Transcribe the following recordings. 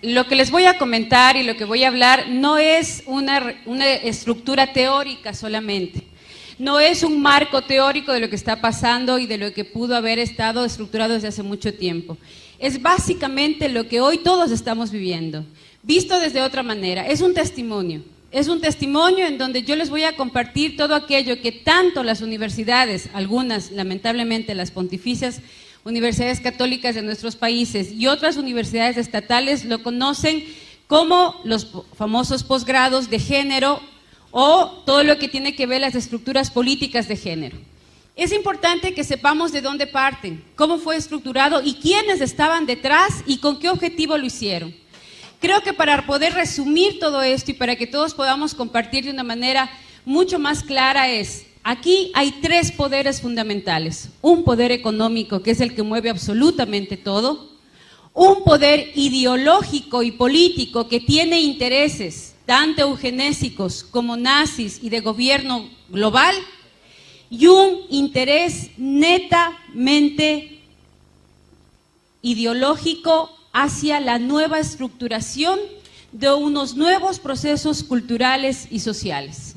lo que les voy a comentar y lo que voy a hablar no es una estructura teórica solamente, no es un marco teórico de lo que está pasando y de lo que pudo haber estado estructurado desde hace mucho tiempo. Es básicamente lo que hoy todos estamos viviendo, visto desde otra manera. Es un testimonio en donde yo les voy a compartir todo aquello que tanto las universidades, algunas lamentablemente las pontificias, universidades católicas de nuestros países y otras universidades estatales lo conocen como los famosos posgrados de género o todo lo que tiene que ver las estructuras políticas de género. Es importante que sepamos de dónde parten, cómo fue estructurado y quiénes estaban detrás y con qué objetivo lo hicieron. Creo que para poder resumir todo esto y para que todos podamos compartir de una manera mucho más clara es: aquí hay tres poderes fundamentales. Un poder económico, que es el que mueve absolutamente todo. Un poder ideológico y político que tiene intereses, tanto eugenésicos como nazis y de gobierno global. Y un interés netamente ideológico hacia la nueva estructuración de unos nuevos procesos culturales y sociales.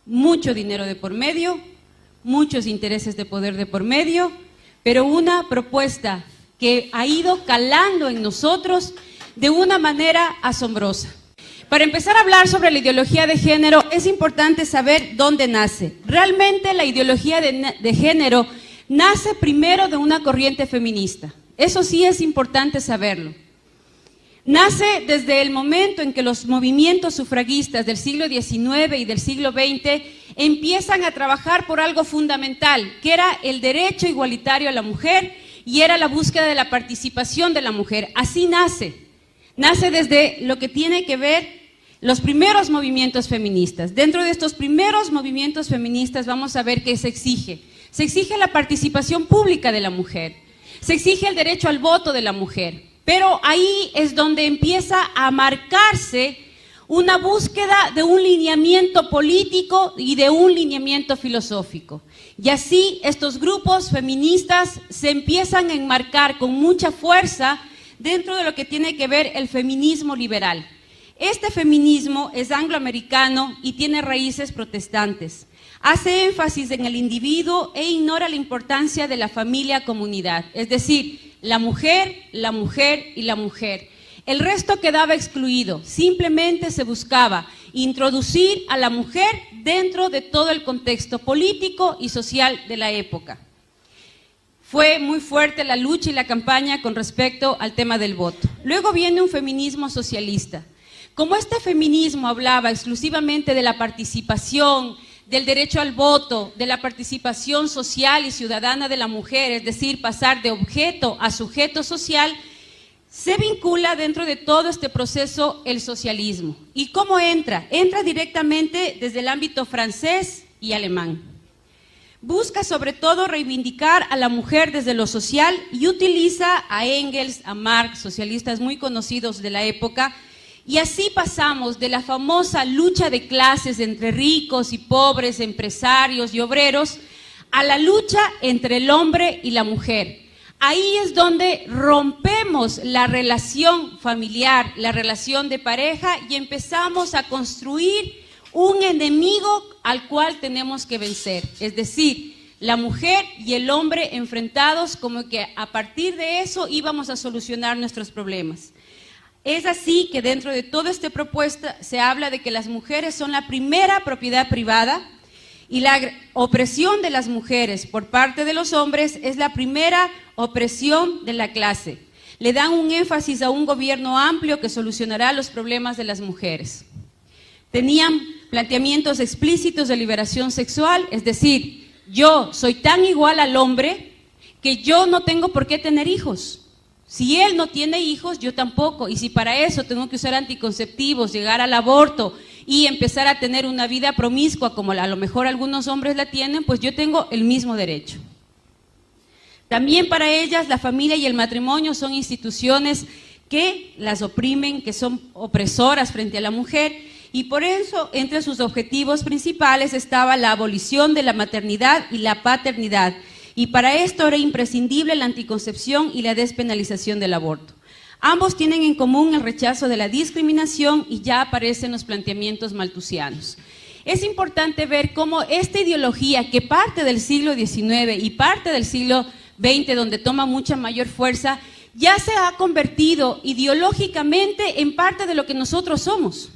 Mucho dinero de por medio, muchos intereses de poder de por medio, pero una propuesta que ha ido calando en nosotros de una manera asombrosa. Para empezar a hablar sobre la ideología de género, es importante saber dónde nace. Realmente la ideología de género nace primero de una corriente feminista. Eso sí es importante saberlo. Nace desde el momento en que los movimientos sufragistas del siglo XIX y del siglo XX empiezan a trabajar por algo fundamental, que era el derecho igualitario a la mujer y era la búsqueda de la participación de la mujer. Así nace. Nace desde lo que tiene que ver los primeros movimientos feministas. Dentro de estos primeros movimientos feministas vamos a ver qué se exige. Se exige la participación pública de la mujer, se exige el derecho al voto de la mujer, pero ahí es donde empieza a marcarse una búsqueda de un lineamiento político y de un lineamiento filosófico. Y así estos grupos feministas se empiezan a enmarcar con mucha fuerza dentro de lo que tiene que ver el feminismo liberal. Este feminismo es angloamericano y tiene raíces protestantes. Hace énfasis en el individuo e ignora la importancia de la familia-comunidad, es decir, la mujer y la mujer. El resto quedaba excluido, simplemente se buscaba introducir a la mujer dentro de todo el contexto político y social de la época. Fue muy fuerte la lucha y la campaña con respecto al tema del voto. Luego viene un feminismo socialista. Como este feminismo hablaba exclusivamente de la participación, del derecho al voto, de la participación social y ciudadana de la mujer, es decir, pasar de objeto a sujeto social, se vincula dentro de todo este proceso el socialismo. ¿Y cómo entra? Entra directamente desde el ámbito francés y alemán. Busca sobre todo reivindicar a la mujer desde lo social y utiliza a Engels, a Marx, socialistas muy conocidos de la época, y así pasamos de la famosa lucha de clases entre ricos y pobres, empresarios y obreros, a la lucha entre el hombre y la mujer. Ahí es donde rompemos la relación familiar, la relación de pareja y empezamos a construir un enemigo al cual tenemos que vencer. Es decir, la mujer y el hombre enfrentados, como que a partir de eso íbamos a solucionar nuestros problemas. Es así que dentro de toda esta propuesta se habla de que las mujeres son la primera propiedad privada y la opresión de las mujeres por parte de los hombres es la primera opresión de la clase. Le dan un énfasis a un gobierno amplio que solucionará los problemas de las mujeres. Tenían planteamientos explícitos de liberación sexual, es decir, yo soy tan igual al hombre que yo no tengo por qué tener hijos. Si él no tiene hijos, yo tampoco, y si para eso tengo que usar anticonceptivos, llegar al aborto y empezar a tener una vida promiscua como a lo mejor algunos hombres la tienen, pues yo tengo el mismo derecho. También para ellas la familia y el matrimonio son instituciones que las oprimen, que son opresoras frente a la mujer, y por eso entre sus objetivos principales estaba la abolición de la maternidad y la paternidad. Y para esto era imprescindible la anticoncepción y la despenalización del aborto. Ambos tienen en común el rechazo de la discriminación y ya aparecen los planteamientos malthusianos. Es importante ver cómo esta ideología que parte del siglo XIX y parte del siglo XX, donde toma mucha mayor fuerza, ya se ha convertido ideológicamente en parte de lo que nosotros somos.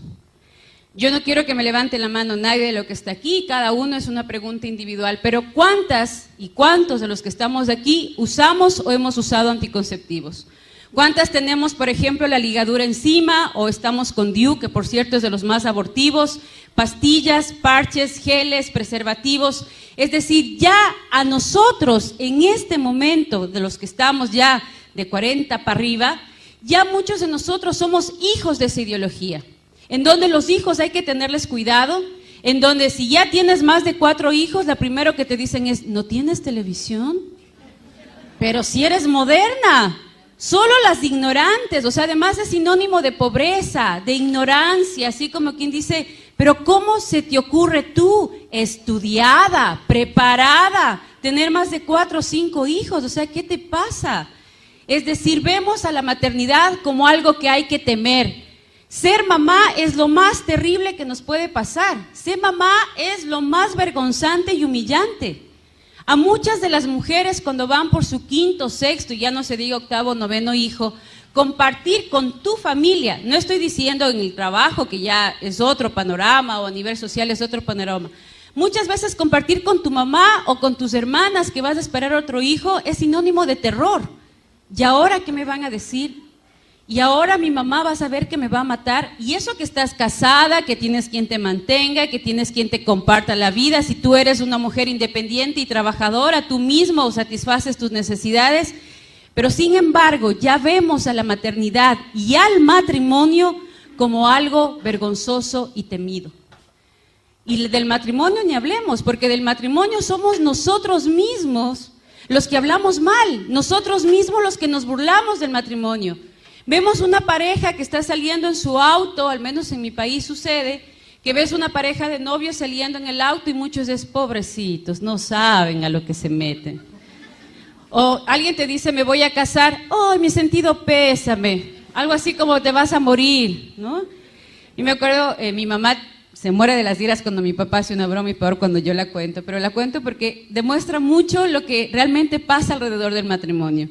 Yo no quiero que me levante la mano nadie de lo que está aquí, cada uno es una pregunta individual, pero ¿cuántas y cuántos de los que estamos aquí usamos o hemos usado anticonceptivos? ¿Cuántas tenemos, por ejemplo, la ligadura encima o estamos con DIU, que por cierto es de los más abortivos, pastillas, parches, geles, preservativos? Es decir, ya a nosotros en este momento, de los que estamos ya de 40 para arriba, ya muchos de nosotros somos hijos de esa ideología, en donde los hijos hay que tenerles cuidado, en donde si ya tienes más de 4 hijos, la primero que te dicen es, ¿no tienes televisión? Pero si eres moderna. Solo las ignorantes, o sea, además es sinónimo de pobreza, de ignorancia, así como quien dice, pero ¿cómo se te ocurre tú, estudiada, preparada, tener más de 4 o 5 hijos? O sea, ¿qué te pasa? Es decir, vemos a la maternidad como algo que hay que temer. Ser mamá es lo más terrible que nos puede pasar. Ser mamá es lo más vergonzante y humillante. A muchas de las mujeres cuando van por su 5º, 6º, ya no se diga 8º, 9º hijo, compartir con tu familia, no estoy diciendo en el trabajo que ya es otro panorama o a nivel social es otro panorama, muchas veces compartir con tu mamá o con tus hermanas que vas a esperar otro hijo es sinónimo de terror. ¿Y ahora qué me van a decir? Y ahora mi mamá va a saber que me va a matar, y eso que estás casada, que tienes quien te mantenga, que tienes quien te comparta la vida, si tú eres una mujer independiente y trabajadora, tú mismo satisfaces tus necesidades, pero sin embargo ya vemos a la maternidad y al matrimonio como algo vergonzoso y temido. Y del matrimonio ni hablemos, porque del matrimonio somos nosotros mismos los que hablamos mal, nosotros mismos los que nos burlamos del matrimonio. Vemos una pareja que está saliendo en su auto, al menos en mi país sucede, que ves una pareja de novios saliendo en el auto y muchos dicen, pobrecitos, no saben a lo que se meten. O alguien te dice, me voy a casar, oh, mi sentido pésame, algo así como te vas a morir, ¿no? Y me acuerdo, mi mamá se muere de las iras cuando mi papá hace una broma y peor cuando yo la cuento, pero la cuento porque demuestra mucho lo que realmente pasa alrededor del matrimonio.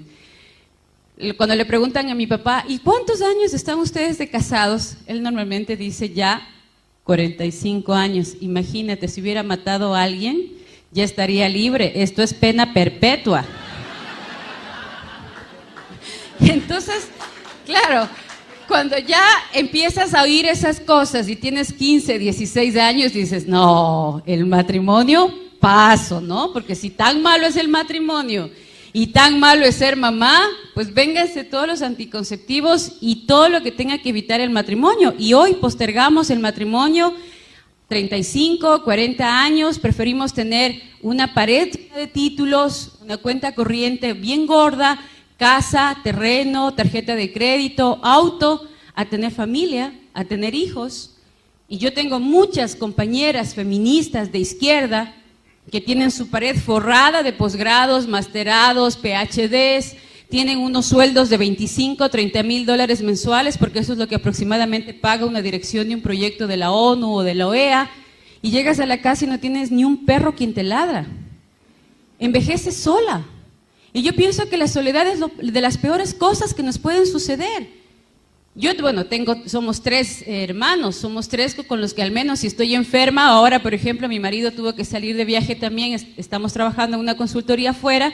Cuando le preguntan a mi papá, ¿y cuántos años están ustedes de casados? Él normalmente dice ya 45 años. Imagínate, si hubiera matado a alguien, ya estaría libre. Esto es pena perpetua. Entonces, claro, cuando ya empiezas a oír esas cosas y tienes 15, 16 años, dices, no, el matrimonio, paso, ¿no? Porque si tan malo es el matrimonio y tan malo es ser mamá, pues vénganse todos los anticonceptivos y todo lo que tenga que evitar el matrimonio. Y hoy postergamos el matrimonio 35, 40 años, preferimos tener una pared de títulos, una cuenta corriente bien gorda, casa, terreno, tarjeta de crédito, auto, a tener familia, a tener hijos. Y yo tengo muchas compañeras feministas de izquierda que tienen su pared forrada de posgrados, masterados, PhDs, tienen unos sueldos de 25, 30 mil dólares mensuales, porque eso es lo que aproximadamente paga una dirección de un proyecto de la ONU o de la OEA, y llegas a la casa y no tienes ni un perro quien te ladra. Envejeces sola. Y yo pienso que la soledad es de las peores cosas que nos pueden suceder. Yo, bueno, somos 3 hermanos, somos 3 con los que al menos si estoy enferma, ahora por ejemplo mi marido tuvo que salir de viaje también, estamos trabajando en una consultoría afuera,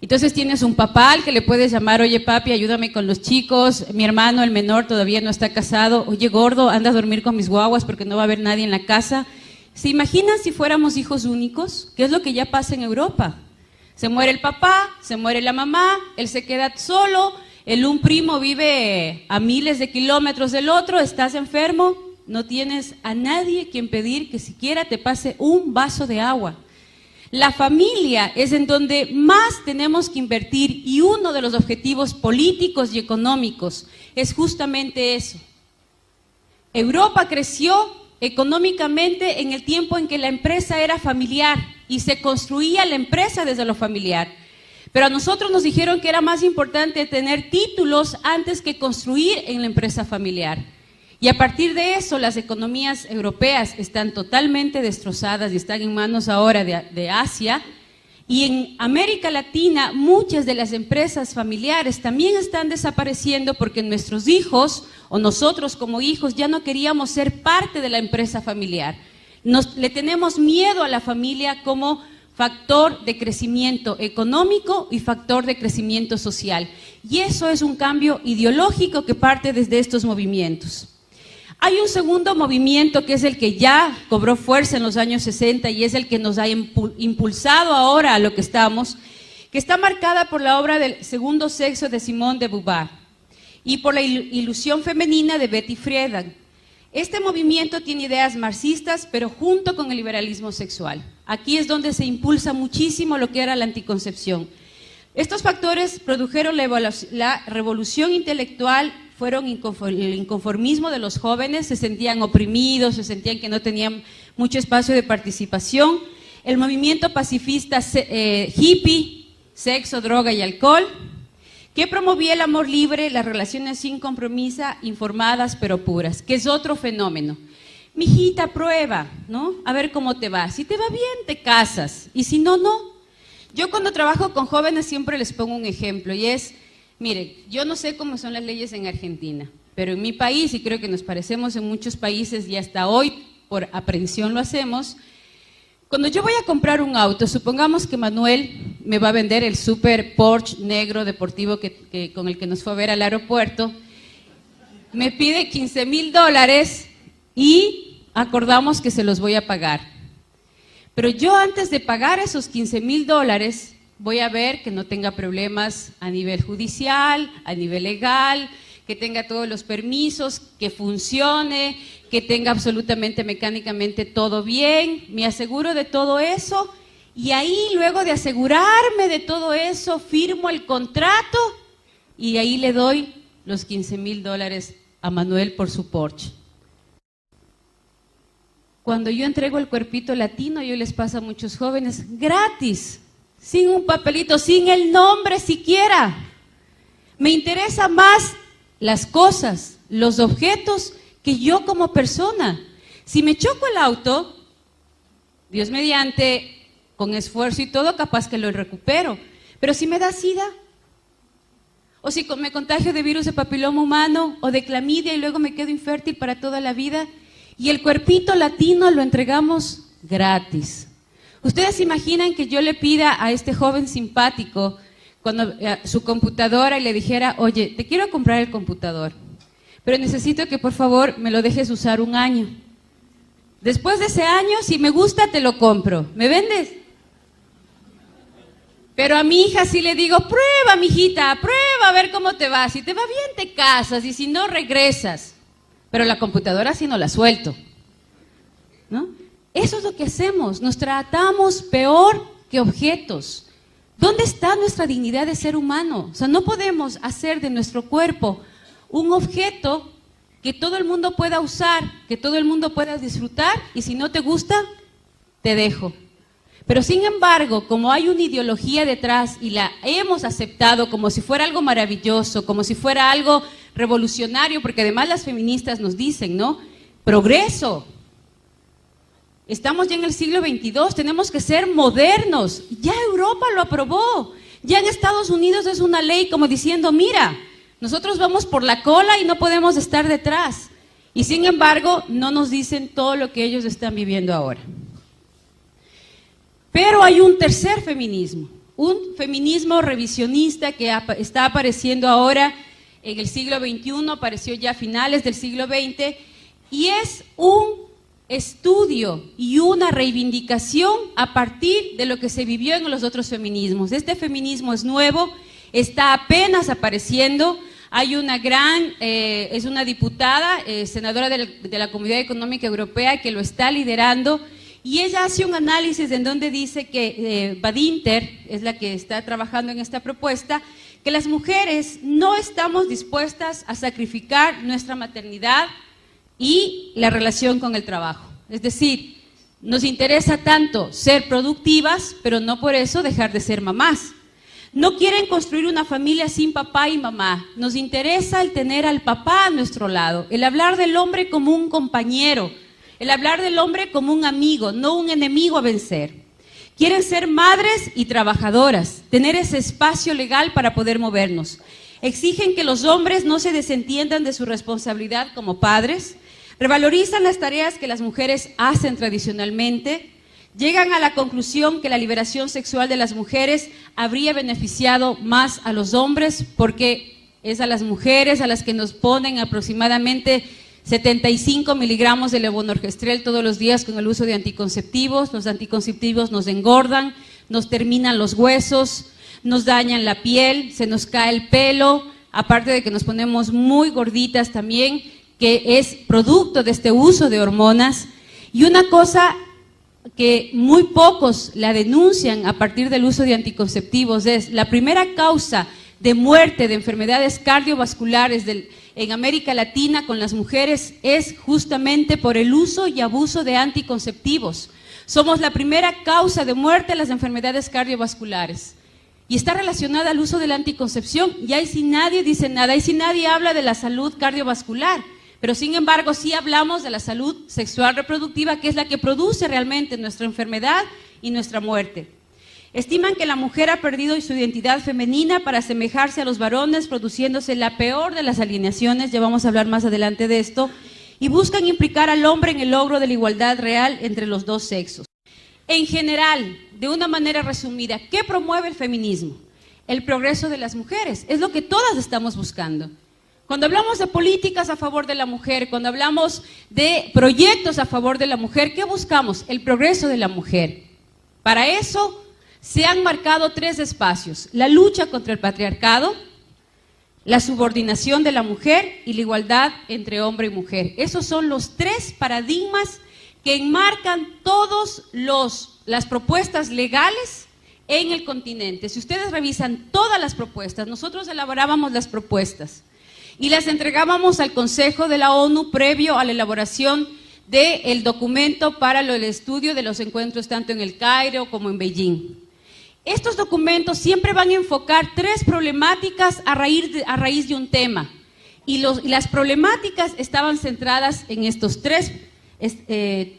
entonces tienes un papá al que le puedes llamar, oye papi, ayúdame con los chicos, mi hermano, el menor, todavía no está casado, oye gordo, anda a dormir con mis guaguas porque no va a haber nadie en la casa. ¿Se imaginan si fuéramos hijos únicos? ¿Qué es lo que ya pasa en Europa? Se muere el papá, se muere la mamá, él se queda solo, un primo vive a miles de kilómetros del otro, estás enfermo, no tienes a nadie quien pedir que siquiera te pase un vaso de agua. La familia es en donde más tenemos que invertir y uno de los objetivos políticos y económicos es justamente eso. Europa creció económicamente en el tiempo en que la empresa era familiar y se construía la empresa desde lo familiar. Pero a nosotros nos dijeron que era más importante tener títulos antes que construir en la empresa familiar. Y a partir de eso, las economías europeas están totalmente destrozadas y están en manos ahora de Asia. Y en América Latina, muchas de las empresas familiares también están desapareciendo porque nuestros hijos, o nosotros como hijos, ya no queríamos ser parte de la empresa familiar. Le tenemos miedo a la familia como factor de crecimiento económico y factor de crecimiento social. Y eso es un cambio ideológico que parte desde estos movimientos. Hay un segundo movimiento que es el que ya cobró fuerza en los años 60 y es el que nos ha impulsado ahora a lo que estamos, que está marcada por la obra del Segundo Sexo de Simone de Beauvoir y por la ilusión femenina de Betty Friedan. Este movimiento tiene ideas marxistas, pero junto con el liberalismo sexual. Aquí es donde se impulsa muchísimo lo que era la anticoncepción. Estos factores produjeron la revolución intelectual, fueron el inconformismo de los jóvenes, se sentían oprimidos, se sentían que no tenían mucho espacio de participación. El movimiento pacifista hippie, sexo, droga y alcohol, que promovía el amor libre, las relaciones sin compromiso, informadas pero puras, que es otro fenómeno. Mijita, prueba, ¿no? A ver cómo te va. Si te va bien, te casas, y si no, no. Yo cuando trabajo con jóvenes siempre les pongo un ejemplo, y es, mire, yo no sé cómo son las leyes en Argentina, pero en mi país, y creo que nos parecemos en muchos países, y hasta hoy por aprensión lo hacemos, cuando yo voy a comprar un auto, supongamos que Manuel me va a vender el super Porsche negro deportivo con el que nos fue a ver al aeropuerto, me pide $15,000 y acordamos que se los voy a pagar. Pero yo antes de pagar esos $15,000 voy a ver que no tenga problemas a nivel judicial, a nivel legal, que tenga todos los permisos, que funcione, que tenga absolutamente mecánicamente todo bien, me aseguro de todo eso y ahí luego de asegurarme de todo eso firmo el contrato y ahí le doy los $15,000 a Manuel por su Porsche. Cuando yo entrego el cuerpito latino, yo les paso a muchos jóvenes gratis, sin un papelito, sin el nombre siquiera. Me interesa más las cosas, los objetos, que yo como persona. Si me choco el auto, Dios mediante, con esfuerzo y todo, capaz que lo recupero. Pero si me da SIDA, o si me contagio de virus de papiloma humano, o de clamidia y luego me quedo infértil para toda la vida, y el cuerpito latino lo entregamos gratis. ¿Ustedes se imaginan que yo le pida a este joven simpático su computadora y le dijera, oye, te quiero comprar el computador, pero necesito que por favor me lo dejes usar 1 año. Después de ese año, si me gusta, te lo compro. ¿Me vendes? Pero a mi hija sí le digo, prueba, mijita, prueba a ver cómo te va. Si te va bien, te casas, y si no, regresas. Pero la computadora sí no la suelto, ¿no? Eso es lo que hacemos, nos tratamos peor que objetos. ¿Dónde está nuestra dignidad de ser humano? O sea, no podemos hacer de nuestro cuerpo un objeto que todo el mundo pueda usar, que todo el mundo pueda disfrutar, y si no te gusta, te dejo. Pero sin embargo, como hay una ideología detrás y la hemos aceptado como si fuera algo maravilloso, como si fuera algo revolucionario, porque además las feministas nos dicen, ¿no? Progreso. Estamos ya en el siglo XXII, tenemos que ser modernos. Ya Europa lo aprobó. Ya en Estados Unidos es una ley como diciendo, mira, nosotros vamos por la cola y no podemos estar detrás. Y sin embargo, no nos dicen todo lo que ellos están viviendo ahora. Pero hay un tercer feminismo, un feminismo revisionista que está apareciendo ahora en el siglo XXI, apareció ya a finales del siglo XX, y es un estudio y una reivindicación a partir de lo que se vivió en los otros feminismos. Este feminismo es nuevo, está apenas apareciendo. Hay una es una diputada, senadora de la Comunidad Económica Europea que lo está liderando, y ella hace un análisis en donde dice que Badinter es la que está trabajando en esta propuesta, que las mujeres no estamos dispuestas a sacrificar nuestra maternidad y la relación con el trabajo. Es decir, nos interesa tanto ser productivas, pero no por eso dejar de ser mamás. No quieren construir una familia sin papá y mamá. Nos interesa el tener al papá a nuestro lado, el hablar del hombre como un compañero, el hablar del hombre como un amigo, no un enemigo a vencer. Quieren ser madres y trabajadoras, tener ese espacio legal para poder movernos. Exigen que los hombres no se desentiendan de su responsabilidad como padres, revalorizan las tareas que las mujeres hacen tradicionalmente, llegan a la conclusión que la liberación sexual de las mujeres habría beneficiado más a los hombres porque es a las mujeres a las que nos ponen aproximadamente 75 miligramos de levonorgestrel todos los días con el uso de anticonceptivos. Los anticonceptivos nos engordan, nos terminan los huesos, nos dañan la piel, se nos cae el pelo, aparte de que nos ponemos muy gorditas también, que es producto de este uso de hormonas. Y una cosa que muy pocos la denuncian a partir del uso de anticonceptivos es la primera causa de muerte de enfermedades cardiovasculares en América Latina con las mujeres es justamente por el uso y abuso de anticonceptivos. Somos la primera causa de muerte de las enfermedades cardiovasculares y está relacionada al uso de la anticoncepción. Y ahí sí nadie dice nada, ahí sí nadie habla de la salud cardiovascular. Pero sin embargo sí hablamos de la salud sexual reproductiva, que es la que produce realmente nuestra enfermedad y nuestra muerte. Estiman que la mujer ha perdido su identidad femenina para asemejarse a los varones, produciéndose la peor de las alienaciones, ya vamos a hablar más adelante de esto, y buscan implicar al hombre en el logro de la igualdad real entre los dos sexos. En general, de una manera resumida, ¿qué promueve el feminismo? El progreso de las mujeres, es lo que todas estamos buscando. Cuando hablamos de políticas a favor de la mujer, cuando hablamos de proyectos a favor de la mujer, ¿qué buscamos? El progreso de la mujer. Para eso se han marcado 3 espacios: la lucha contra el patriarcado, la subordinación de la mujer y la igualdad entre hombre y mujer. Esos son los 3 paradigmas que enmarcan todas las propuestas legales en el continente. Si ustedes revisan todas las propuestas, nosotros elaborábamos las propuestas y las entregábamos al Consejo de la ONU previo a la elaboración del documento para el estudio de los encuentros tanto en el Cairo como en Beijing. Estos documentos siempre van a enfocar 3 problemáticas a raíz de un tema y las problemáticas estaban centradas en estos 3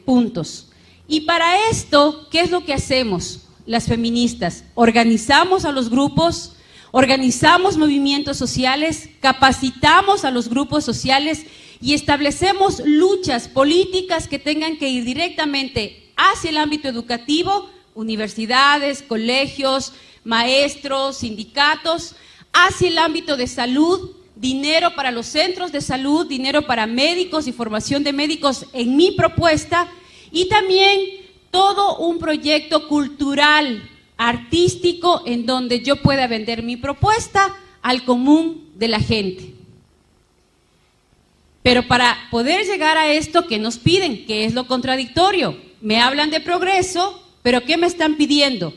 puntos. Y para esto, ¿qué es lo que hacemos las feministas? Organizamos a los grupos, organizamos movimientos sociales, capacitamos a los grupos sociales y establecemos luchas políticas que tengan que ir directamente hacia el ámbito educativo, universidades, colegios, maestros, sindicatos, hacia el ámbito de salud, dinero para los centros de salud, dinero para médicos y formación de médicos en mi propuesta, y también todo un proyecto cultural, artístico, en donde yo pueda vender mi propuesta al común de la gente. Pero para poder llegar a esto, ¿qué nos piden? ¿Qué es lo contradictorio? Me hablan de progreso, pero ¿qué me están pidiendo?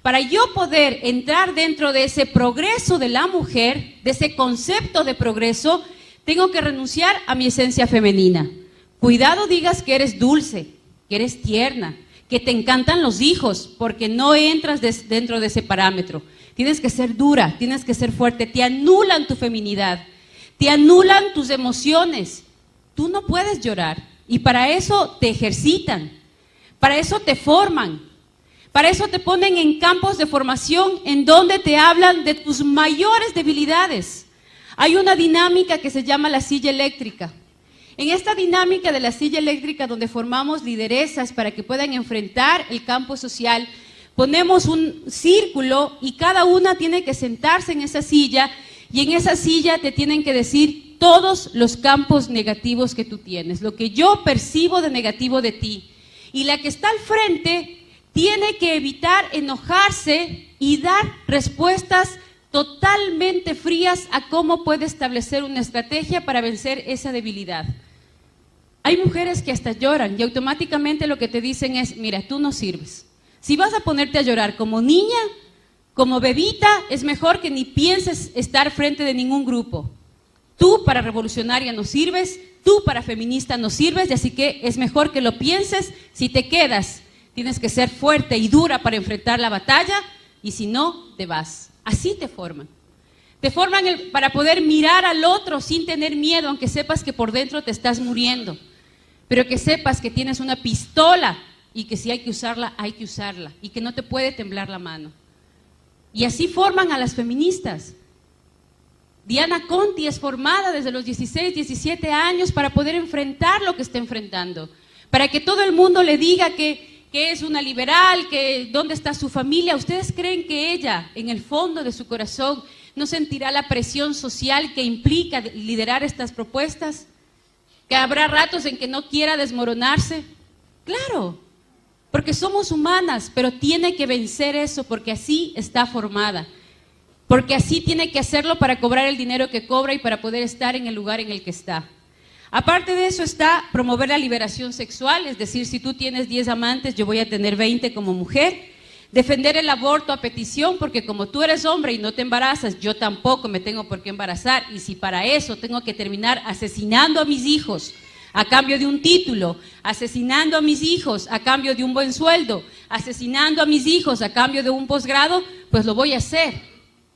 Para yo poder entrar dentro de ese progreso de la mujer, de ese concepto de progreso, tengo que renunciar a mi esencia femenina. Cuidado digas que eres dulce, que eres tierna, que te encantan los hijos, porque no entras dentro de ese parámetro. Tienes que ser dura, tienes que ser fuerte, te anulan tu feminidad, te anulan tus emociones. Tú no puedes llorar y para eso te ejercitan, para eso te forman, para eso te ponen en campos de formación en donde te hablan de tus mayores debilidades. Hay una dinámica que se llama la silla eléctrica. En esta dinámica de la silla eléctrica, donde formamos lideresas para que puedan enfrentar el campo social, ponemos un círculo y cada una tiene que sentarse en esa silla y en esa silla te tienen que decir todos los campos negativos que tú tienes, lo que yo percibo de negativo de ti. Y la que está al frente tiene que evitar enojarse y dar respuestas totalmente frías a cómo puede establecer una estrategia para vencer esa debilidad. Hay mujeres que hasta lloran y automáticamente lo que te dicen es, mira, tú no sirves. Si vas a ponerte a llorar como niña, como bebita, es mejor que ni pienses estar frente de ningún grupo. Tú para revolucionaria no sirves, tú para feminista no sirves, y así que es mejor que lo pienses. Si te quedas, tienes que ser fuerte y dura para enfrentar la batalla, y si no, te vas. Así te forman. Te forman para poder mirar al otro sin tener miedo, aunque sepas que por dentro te estás muriendo. Pero que sepas que tienes una pistola y que si hay que usarla, hay que usarla. Y que no te puede temblar la mano. Y así forman a las feministas. Diana Conti es formada desde los 16, 17 años para poder enfrentar lo que está enfrentando. Para que todo el mundo le diga que es una liberal, que dónde está su familia. ¿Ustedes creen que ella, en el fondo de su corazón, no sentirá la presión social que implica liderar estas propuestas? ¿Que habrá ratos en que no quiera desmoronarse? Claro, porque somos humanas, pero tiene que vencer eso porque así está formada. Porque así tiene que hacerlo para cobrar el dinero que cobra y para poder estar en el lugar en el que está. Aparte de eso está promover la liberación sexual, es decir, si tú tienes 10 amantes, yo voy a tener 20 como mujer. Defender el aborto a petición, porque como tú eres hombre y no te embarazas, yo tampoco me tengo por qué embarazar. Y si para eso tengo que terminar asesinando a mis hijos a cambio de un título, asesinando a mis hijos a cambio de un buen sueldo, asesinando a mis hijos a cambio de un posgrado, pues lo voy a hacer.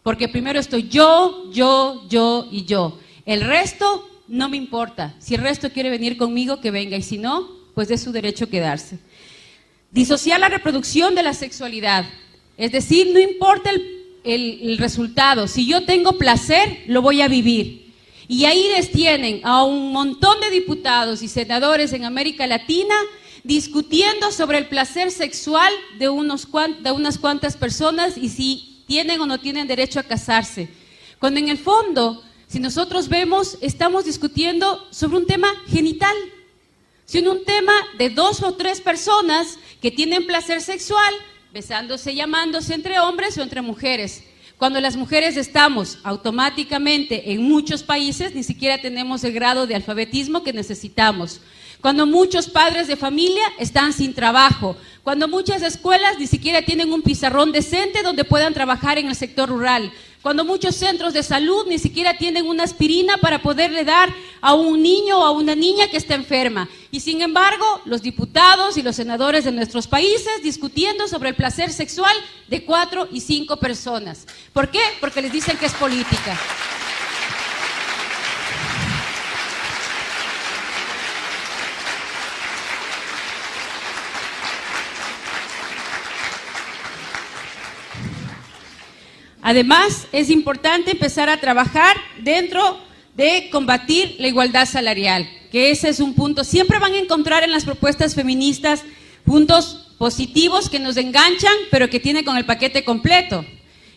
Porque primero estoy yo y yo. El resto no me importa. Si el resto quiere venir conmigo, que venga. Y si no, pues es su derecho quedarse. Disociar la reproducción de la sexualidad. Es decir, no importa el resultado. Si yo tengo placer, lo voy a vivir. Y ahí les tienen a un montón de diputados y senadores en América Latina discutiendo sobre el placer sexual de unas cuantas personas y si tienen o no tienen derecho a casarse. Cuando en el fondo, si nosotros vemos, estamos discutiendo sobre un tema genital, sino un tema de 2 o 3 personas que tienen placer sexual, besándose y amándose entre hombres o entre mujeres. Cuando las mujeres estamos automáticamente en muchos países, ni siquiera tenemos el grado de alfabetismo que necesitamos. Cuando muchos padres de familia están sin trabajo. Cuando muchas escuelas ni siquiera tienen un pizarrón decente donde puedan trabajar en el sector rural. Cuando muchos centros de salud ni siquiera tienen una aspirina para poderle dar a un niño o a una niña que está enferma. Y sin embargo, los diputados y los senadores de nuestros países discutiendo sobre el placer sexual de 4 y 5 personas. ¿Por qué? Porque les dicen que es política. Además, es importante empezar a trabajar dentro de combatir la igualdad salarial, que ese es un punto. Siempre van a encontrar en las propuestas feministas puntos positivos que nos enganchan, pero que tienen con el paquete completo.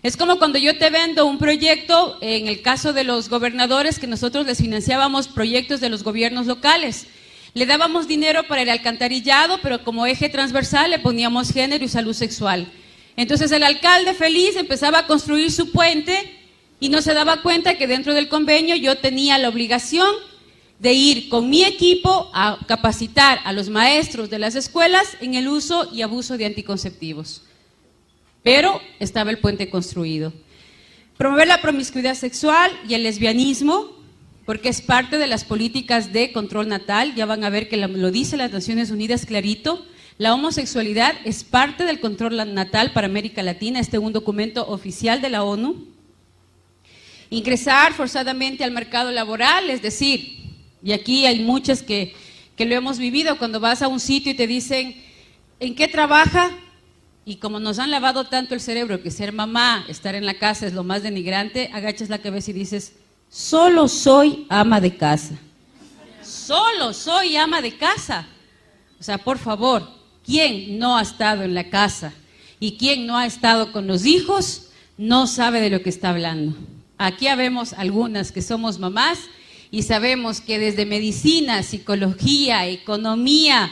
Es como cuando yo te vendo un proyecto, en el caso de los gobernadores, que nosotros les financiábamos proyectos de los gobiernos locales. Le dábamos dinero para el alcantarillado, pero como eje transversal le poníamos género y salud sexual. Entonces el alcalde feliz empezaba a construir su puente y no se daba cuenta que dentro del convenio yo tenía la obligación de ir con mi equipo a capacitar a los maestros de las escuelas en el uso y abuso de anticonceptivos. Pero estaba el puente construido. Promover la promiscuidad sexual y el lesbianismo, porque es parte de las políticas de control natal. Ya van a ver que lo dice las Naciones Unidas clarito. La homosexualidad es parte del control natal para América Latina, un documento oficial de la ONU. Ingresar forzadamente al mercado laboral, es decir, y aquí hay muchas que lo hemos vivido, cuando vas a un sitio y te dicen, ¿en qué trabaja? Y como nos han lavado tanto el cerebro que ser mamá, estar en la casa es lo más denigrante, agachas la cabeza y dices, solo soy ama de casa. Solo soy ama de casa. O sea, por favor. ¿Quién no ha estado en la casa y quién no ha estado con los hijos no sabe de lo que está hablando? Aquí habemos algunas que somos mamás y sabemos que desde medicina, psicología, economía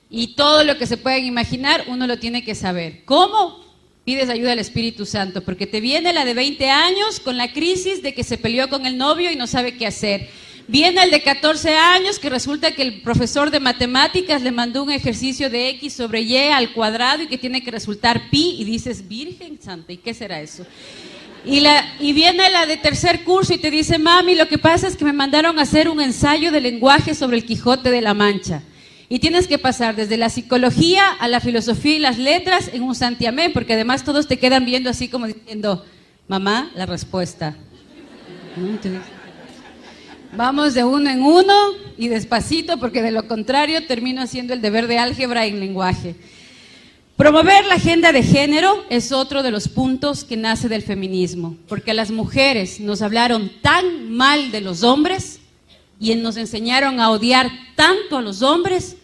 y todo lo que se puedan imaginar, uno lo tiene que saber. ¿Cómo? Pides ayuda al Espíritu Santo, porque te viene la de 20 años con la crisis de que se peleó con el novio y no sabe qué hacer. Viene el de 14 años que resulta que el profesor de matemáticas le mandó un ejercicio de X sobre Y al cuadrado y que tiene que resultar pi y dices, Virgen Santa, ¿y qué será eso? Y viene la de tercer curso y te dice, mami, lo que pasa es que me mandaron a hacer un ensayo de lenguaje sobre el Quijote de la Mancha. Y tienes que pasar desde la psicología a la filosofía y las letras en un santiamén, porque además todos te quedan viendo así como diciendo, Mamá, la respuesta. Entonces, vamos de uno en uno y despacito, porque de lo contrario termino haciendo el deber de álgebra en lenguaje. Promover la agenda de género es otro de los puntos que nace del feminismo, porque a las mujeres nos hablaron tan mal de los hombres y nos enseñaron a odiar tanto a los hombres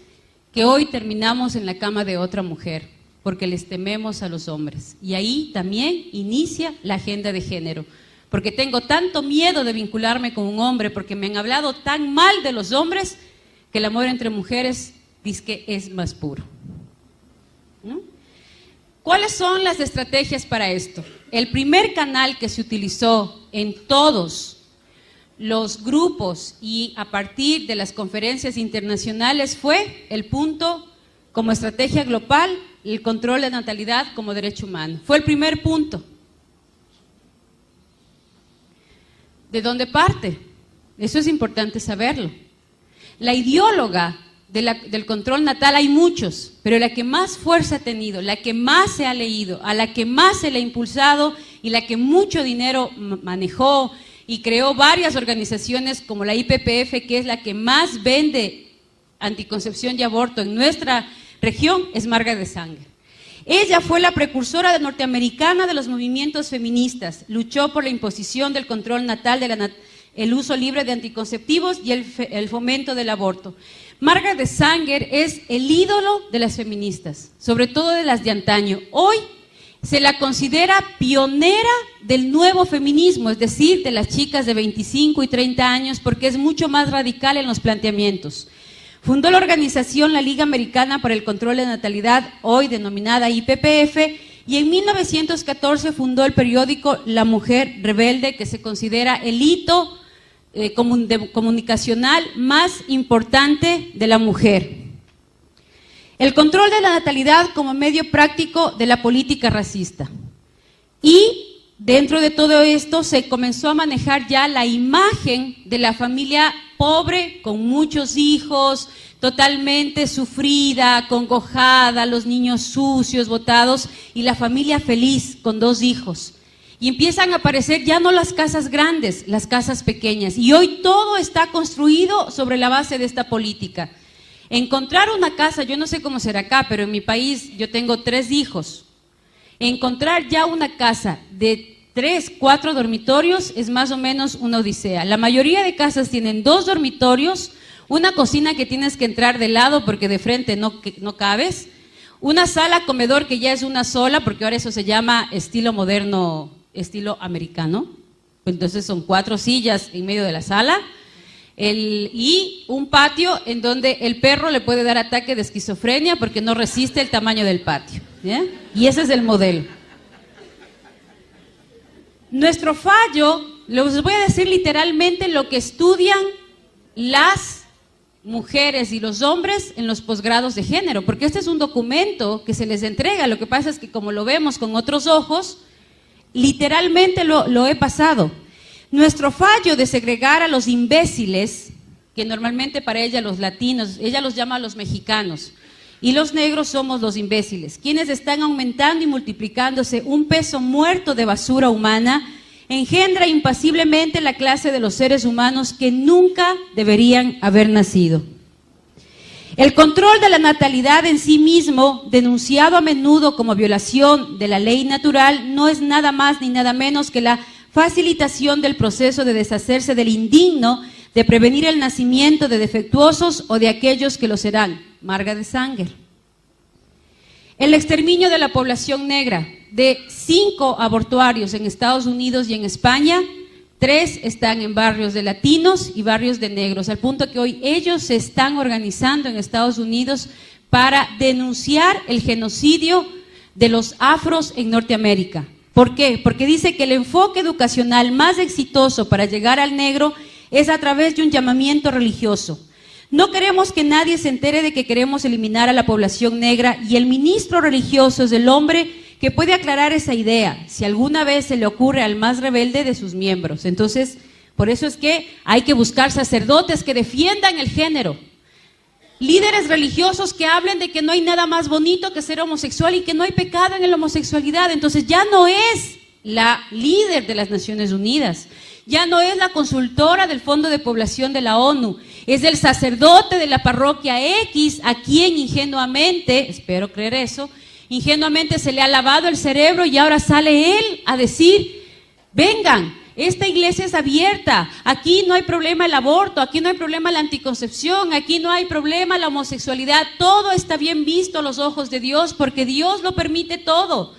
que hoy terminamos en la cama de otra mujer, porque les tememos a los hombres. Y ahí también inicia la agenda de género, porque tengo tanto miedo de vincularme con un hombre, porque me han hablado tan mal de los hombres, que el amor entre mujeres dice que es más puro. ¿No? ¿Cuáles son las estrategias para esto? El primer canal que se utilizó en todos los grupos y a partir de las conferencias internacionales fue el punto como estrategia global, el control de natalidad como derecho humano. Fue el primer punto. ¿De dónde parte? Eso es importante saberlo. La ideóloga del control natal hay muchos, pero la que más fuerza ha tenido, la que más se ha leído, a la que más se le ha impulsado y la que mucho dinero manejó y creó varias organizaciones como la IPPF, que es la que más vende anticoncepción y aborto en nuestra región, es Margaret Sanger. Ella fue la precursora norteamericana de los movimientos feministas, luchó por la imposición del control natal, el uso libre de anticonceptivos y el fomento del aborto. Margaret Sanger es el ídolo de las feministas, sobre todo de las de antaño. Hoy se la considera pionera del nuevo feminismo, es decir, de las chicas de 25 y 30 años, porque es mucho más radical en los planteamientos. Fundó la organización la Liga Americana para el Control de Natalidad, hoy denominada IPPF, y en 1914 fundó el periódico La Mujer Rebelde, que se considera el hito comunicacional más importante de la mujer. El control de la natalidad como medio práctico de la política racista. Y dentro de todo esto se comenzó a manejar ya la imagen de la familia pobre, con muchos hijos, totalmente sufrida, acongojada, los niños sucios, botados, y la familia feliz con 2 hijos. Y empiezan a aparecer ya no las casas grandes, las casas pequeñas. Y hoy todo está construido sobre la base de esta política. Encontrar una casa, yo no sé cómo será acá, pero en mi país yo tengo 3 hijos. Encontrar ya una casa de 3, 4 dormitorios es más o menos una odisea. La mayoría de casas tienen 2 dormitorios, una cocina que tienes que entrar de lado porque de frente no cabes, una sala comedor que ya es una sola, porque ahora eso se llama estilo moderno, estilo americano. Entonces son 4 sillas en medio de la sala y un patio en donde el perro le puede dar ataque de esquizofrenia porque no resiste el tamaño del patio, ¿ya? Y ese es el modelo. Nuestro fallo, les voy a decir literalmente lo que estudian las mujeres y los hombres en los posgrados de género, porque este es un documento que se les entrega. Lo que pasa es que como lo vemos con otros ojos, literalmente lo he pasado. Nuestro fallo de segregar a los imbéciles, que normalmente para ella los latinos, ella los llama a los mexicanos, y los negros somos los imbéciles, quienes están aumentando y multiplicándose un peso muerto de basura humana, engendra impasiblemente la clase de los seres humanos que nunca deberían haber nacido. El control de la natalidad en sí mismo, denunciado a menudo como violación de la ley natural, no es nada más ni nada menos que la facilitación del proceso de deshacerse del indigno, de prevenir el nacimiento de defectuosos o de aquellos que lo serán. Margaret Sanger. El exterminio de la población negra. De 5 abortuarios en Estados Unidos y en España, 3 están en barrios de latinos y barrios de negros, al punto que hoy ellos se están organizando en Estados Unidos para denunciar el genocidio de los afros en Norteamérica. ¿Por qué? Porque dice que el enfoque educacional más exitoso para llegar al negro es a través de un llamamiento religioso. No queremos que nadie se entere de que queremos eliminar a la población negra, y el ministro religioso es el hombre que puede aclarar esa idea, si alguna vez se le ocurre al más rebelde de sus miembros. Entonces, por eso es que hay que buscar sacerdotes que defiendan el género, líderes religiosos que hablen de que no hay nada más bonito que ser homosexual y que no hay pecado en la homosexualidad. Entonces ya no es la líder de las Naciones Unidas. Ya no es la consultora del Fondo de Población de la ONU, es el sacerdote de la parroquia X, a quien ingenuamente, espero creer eso, ingenuamente se le ha lavado el cerebro y ahora sale él a decir, vengan, esta iglesia es abierta, aquí no hay problema el aborto, aquí no hay problema la anticoncepción, aquí no hay problema la homosexualidad, todo está bien visto a los ojos de Dios porque Dios lo permite todo.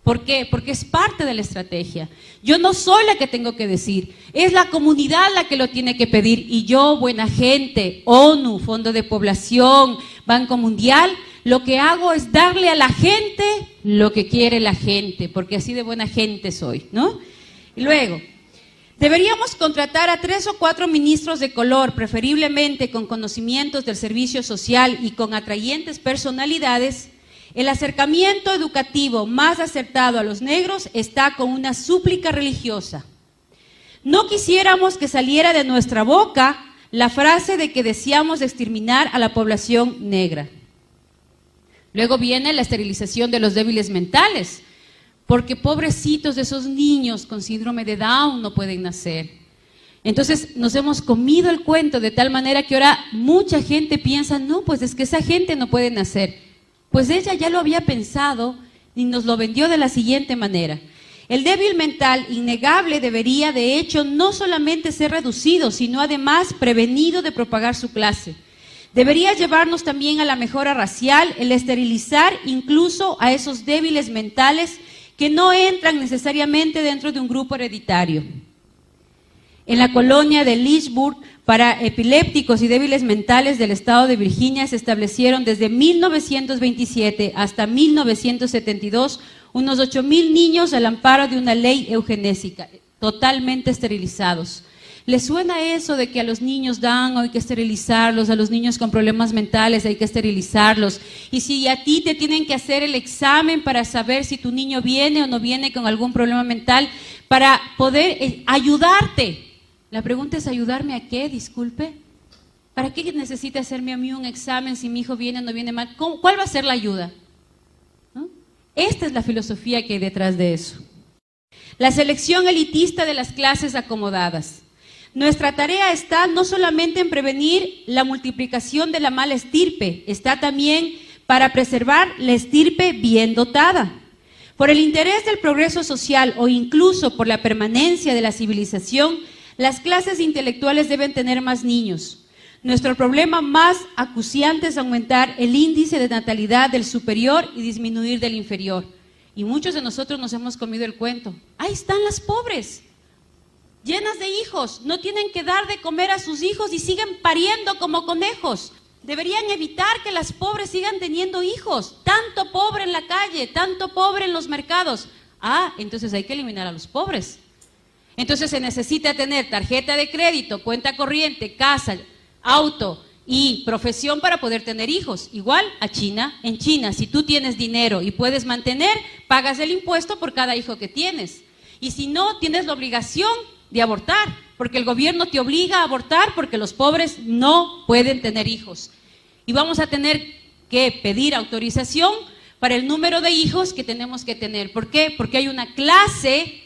¿Por qué? Porque es parte de la estrategia. Yo no soy la que tengo que decir, es la comunidad la que lo tiene que pedir y yo, buena gente, ONU, Fondo de Población, Banco Mundial, lo que hago es darle a la gente lo que quiere la gente, porque así de buena gente soy, ¿no? Y luego, deberíamos contratar a 3 o 4 ministros de color, preferiblemente con conocimientos del servicio social y con atrayentes personalidades. El acercamiento educativo más acertado a los negros está con una súplica religiosa. No quisiéramos que saliera de nuestra boca la frase de que deseamos exterminar a la población negra. Luego viene la esterilización de los débiles mentales, porque pobrecitos de esos niños con síndrome de Down no pueden nacer. Entonces nos hemos comido el cuento de tal manera que ahora mucha gente piensa, no, pues es que esa gente no puede nacer. Pues ella ya lo había pensado y nos lo vendió de la siguiente manera. El débil mental innegable debería, de hecho, no solamente ser reducido, sino además prevenido de propagar su clase. Debería llevarnos también a la mejora racial, el esterilizar incluso a esos débiles mentales que no entran necesariamente dentro de un grupo hereditario. En la colonia de Lynchburg, para epilépticos y débiles mentales del estado de Virginia, se establecieron desde 1927 hasta 1972 unos 8,000 niños al amparo de una ley eugenésica, totalmente esterilizados. ¿Les suena eso de que a los niños Down hay que esterilizarlos, a los niños con problemas mentales hay que esterilizarlos? Y si a ti te tienen que hacer el examen para saber si tu niño viene o no viene con algún problema mental, para poder ayudarte. La pregunta es, ¿ayudarme a qué? Disculpe. ¿Para qué necesita hacerme a mí un examen si mi hijo viene o no viene mal? ¿Cuál va a ser la ayuda? ¿No? Esta es la filosofía que hay detrás de eso. La selección elitista de las clases acomodadas. Nuestra tarea está no solamente en prevenir la multiplicación de la mala estirpe, está también para preservar la estirpe bien dotada. Por el interés del progreso social o incluso por la permanencia de la civilización, las clases intelectuales deben tener más niños. Nuestro problema más acuciante es aumentar el índice de natalidad del superior y disminuir del inferior. Y muchos de nosotros nos hemos comido el cuento. Ahí están las pobres, llenas de hijos, no tienen que dar de comer a sus hijos y siguen pariendo como conejos. Deberían evitar que las pobres sigan teniendo hijos. Tanto pobre en la calle, tanto pobre en los mercados. Entonces hay que eliminar a los pobres. Entonces se necesita tener tarjeta de crédito, cuenta corriente, casa, auto y profesión para poder tener hijos. Igual a China. En China, si tú tienes dinero y puedes mantener, pagas el impuesto por cada hijo que tienes. Y si no, tienes la obligación de abortar, porque el gobierno te obliga a abortar porque los pobres no pueden tener hijos. Y vamos a tener que pedir autorización para el número de hijos que tenemos que tener. ¿Por qué? Porque hay una clase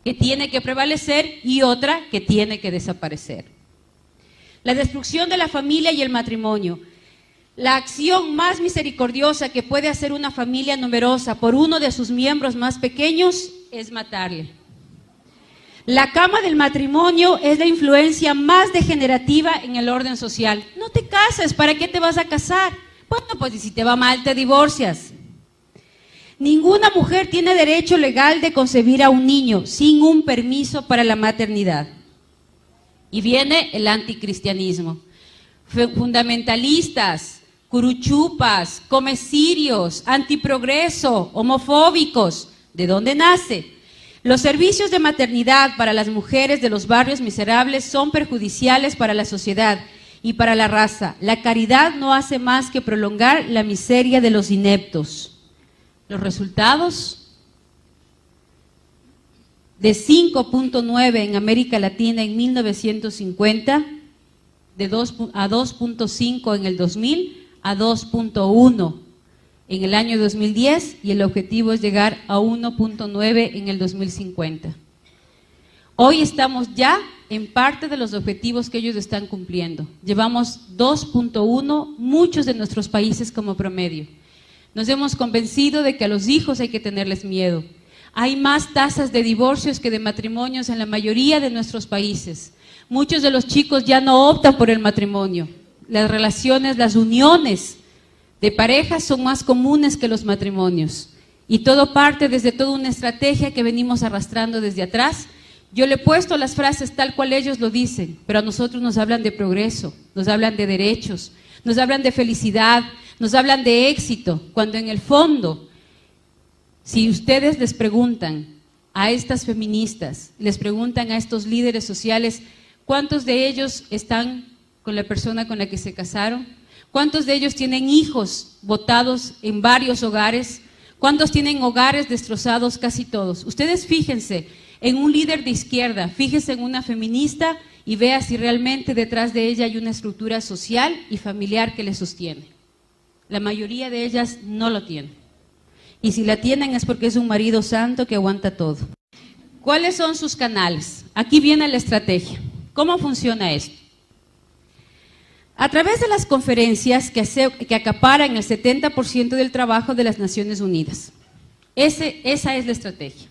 que tiene que prevalecer y otra que tiene que desaparecer. La destrucción de la familia y el matrimonio. La acción más misericordiosa que puede hacer una familia numerosa por uno de sus miembros más pequeños es matarle. La cama del matrimonio es la influencia más degenerativa en el orden social. No te cases, ¿para qué te vas a casar? Bueno, pues si te va mal te divorcias. Ninguna mujer tiene derecho legal de concebir a un niño sin un permiso para la maternidad. Y viene el anticristianismo. Fundamentalistas, curuchupas, comecirios, antiprogreso, homofóbicos. ¿De dónde nace? Los servicios de maternidad para las mujeres de los barrios miserables son perjudiciales para la sociedad y para la raza. La caridad no hace más que prolongar la miseria de los ineptos. Los resultados, de 5.9 en América Latina en 1950, a 2.5 en el 2000, a 2.1 en el año 2010 y el objetivo es llegar a 1.9 en el 2050. Hoy estamos ya en parte de los objetivos que ellos están cumpliendo. Llevamos 2.1, muchos de nuestros países como promedio. Nos hemos convencido de que a los hijos hay que tenerles miedo. Hay más tasas de divorcios que de matrimonios en la mayoría de nuestros países. Muchos de los chicos ya no optan por el matrimonio. Las relaciones, las uniones de parejas son más comunes que los matrimonios. Y todo parte desde toda una estrategia que venimos arrastrando desde atrás. Yo le he puesto las frases tal cual ellos lo dicen, pero a nosotros nos hablan de progreso, nos hablan de derechos, nos hablan de felicidad, nos hablan de éxito, cuando en el fondo, si ustedes les preguntan a estas feministas, les preguntan a estos líderes sociales, ¿cuántos de ellos están con la persona con la que se casaron? ¿Cuántos de ellos tienen hijos botados en varios hogares? ¿Cuántos tienen hogares destrozados? Casi todos. Ustedes fíjense en un líder de izquierda, fíjense en una feminista y vea si realmente detrás de ella hay una estructura social y familiar que le sostiene. La mayoría de ellas no lo tienen. Y si la tienen es porque es un marido santo que aguanta todo. ¿Cuáles son sus canales? Aquí viene la estrategia. ¿Cómo funciona esto? A través de las conferencias que acaparan el 70% del trabajo de las Naciones Unidas. Esa es la estrategia.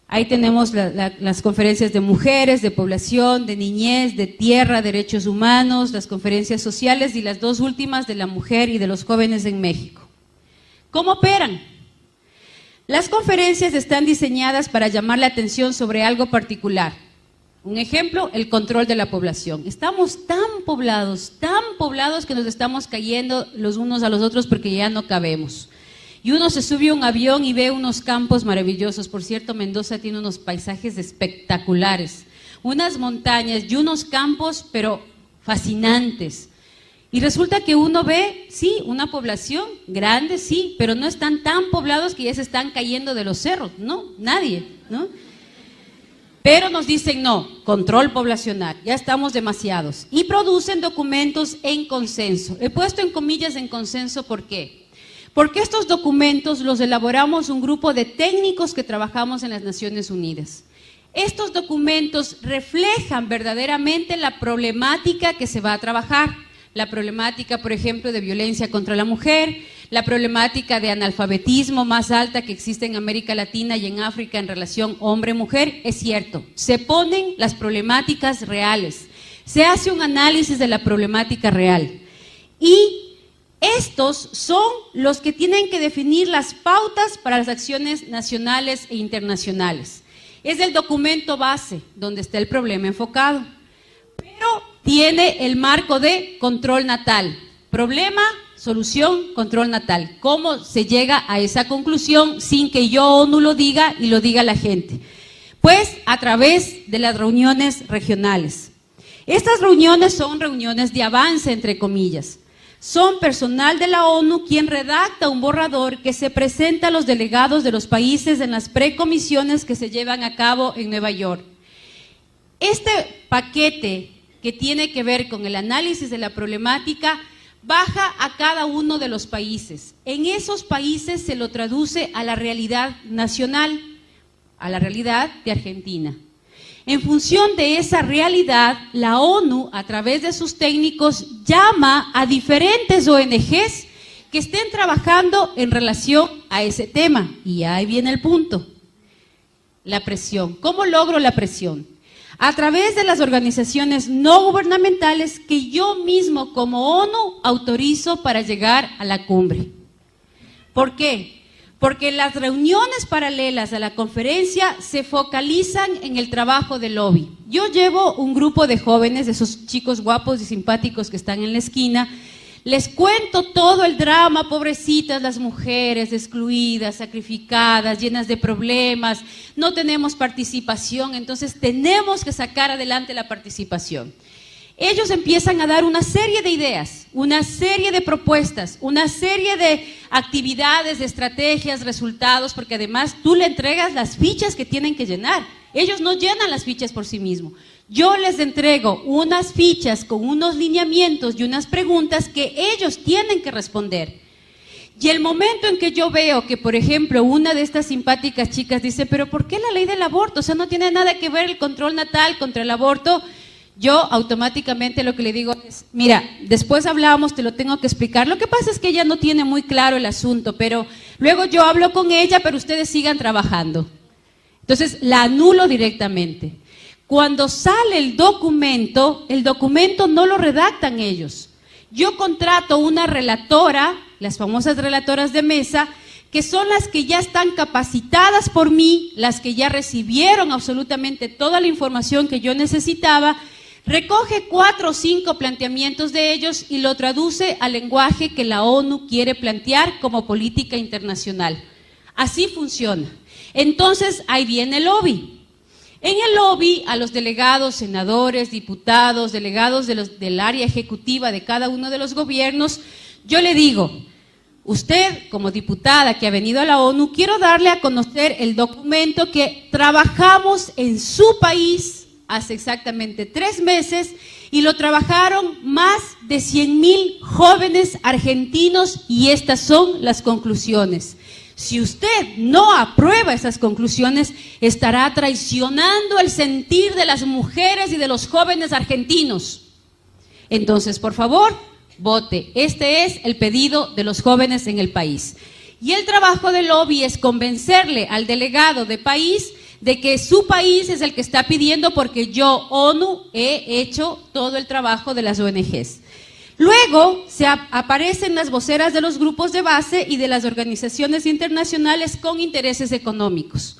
Ahí tenemos las conferencias de mujeres, de población, de niñez, de tierra, derechos humanos, las conferencias sociales y las dos últimas de la mujer y de los jóvenes en México. ¿Cómo operan? Las conferencias están diseñadas para llamar la atención sobre algo particular. Un ejemplo, el control de la población. Estamos tan poblados que nos estamos cayendo los unos a los otros porque ya no cabemos. Y uno se sube a un avión y ve unos campos maravillosos. Por cierto, Mendoza tiene unos paisajes espectaculares, unas montañas y unos campos, pero fascinantes. Y resulta que uno ve, sí, una población grande, sí, pero no están tan poblados que ya se están cayendo de los cerros. No, nadie, ¿no? Pero nos dicen no, control poblacional, ya estamos demasiados. Y producen documentos en consenso. He puesto en comillas en consenso, ¿por qué? Porque estos documentos los elaboramos un grupo de técnicos que trabajamos en las Naciones Unidas. Estos documentos reflejan verdaderamente la problemática que se va a trabajar. La problemática, por ejemplo, de violencia contra la mujer, la problemática de analfabetismo más alta que existe en América Latina y en África en relación hombre-mujer, es cierto. Se ponen las problemáticas reales, se hace un análisis de la problemática real. Y estos son los que tienen que definir las pautas para las acciones nacionales e internacionales. Es el documento base donde está el problema enfocado, pero tiene el marco de control natal. Problema, solución, control natal. ¿Cómo se llega a esa conclusión sin que yo ONU lo diga y lo diga la gente? Pues a través de las reuniones regionales. Estas reuniones son reuniones de avance, entre comillas. Son personal de la ONU quien redacta un borrador que se presenta a los delegados de los países en las precomisiones que se llevan a cabo en Nueva York. Este paquete que tiene que ver con el análisis de la problemática baja a cada uno de los países. En esos países se lo traduce a la realidad nacional, a la realidad de Argentina. En función de esa realidad, la ONU, a través de sus técnicos, llama a diferentes ONGs que estén trabajando en relación a ese tema. Y ahí viene el punto, la presión. ¿Cómo logro la presión? A través de las organizaciones no gubernamentales que yo mismo como ONU autorizo para llegar a la cumbre. ¿Por qué? Porque las reuniones paralelas a la conferencia se focalizan en el trabajo de lobby. Yo llevo un grupo de jóvenes, de esos chicos guapos y simpáticos que están en la esquina, les cuento todo el drama, pobrecitas las mujeres, excluidas, sacrificadas, llenas de problemas, no tenemos participación, entonces tenemos que sacar adelante la participación. Ellos empiezan a dar una serie de ideas, una serie de propuestas, una serie de actividades, de estrategias, resultados, porque además tú le entregas las fichas que tienen que llenar. Ellos no llenan las fichas por sí mismos. Yo les entrego unas fichas con unos lineamientos y unas preguntas que ellos tienen que responder. Y el momento en que yo veo que, por ejemplo, una de estas simpáticas chicas dice, pero ¿por qué la ley del aborto? O sea, no tiene nada que ver el control natal contra el aborto. Yo automáticamente lo que le digo es, mira, después hablamos, te lo tengo que explicar. Lo que pasa es que ella no tiene muy claro el asunto, pero luego yo hablo con ella, pero ustedes sigan trabajando. Entonces, la anulo directamente. Cuando sale el documento no lo redactan ellos. Yo contrato una relatora, las famosas relatoras de mesa, que son las que ya están capacitadas por mí, las que ya recibieron absolutamente toda la información que yo necesitaba, recoge 4 o 5 planteamientos de ellos y lo traduce al lenguaje que la ONU quiere plantear como política internacional. Así funciona. Entonces, ahí viene el lobby. En el lobby, a los delegados, senadores, diputados, delegados del área ejecutiva de cada uno de los gobiernos, yo le digo, usted como diputada que ha venido a la ONU, quiero darle a conocer el documento que trabajamos en su país hace exactamente 3 meses y lo trabajaron más de 100,000 jóvenes argentinos y estas son las conclusiones. Si usted no aprueba esas conclusiones, estará traicionando el sentir de las mujeres y de los jóvenes argentinos. Entonces, por favor, vote. Este es el pedido de los jóvenes en el país. Y el trabajo del lobby es convencerle al delegado de país de que su país es el que está pidiendo porque yo, ONU, he hecho todo el trabajo de las ONGs. Luego aparecen las voceras de los grupos de base y de las organizaciones internacionales con intereses económicos.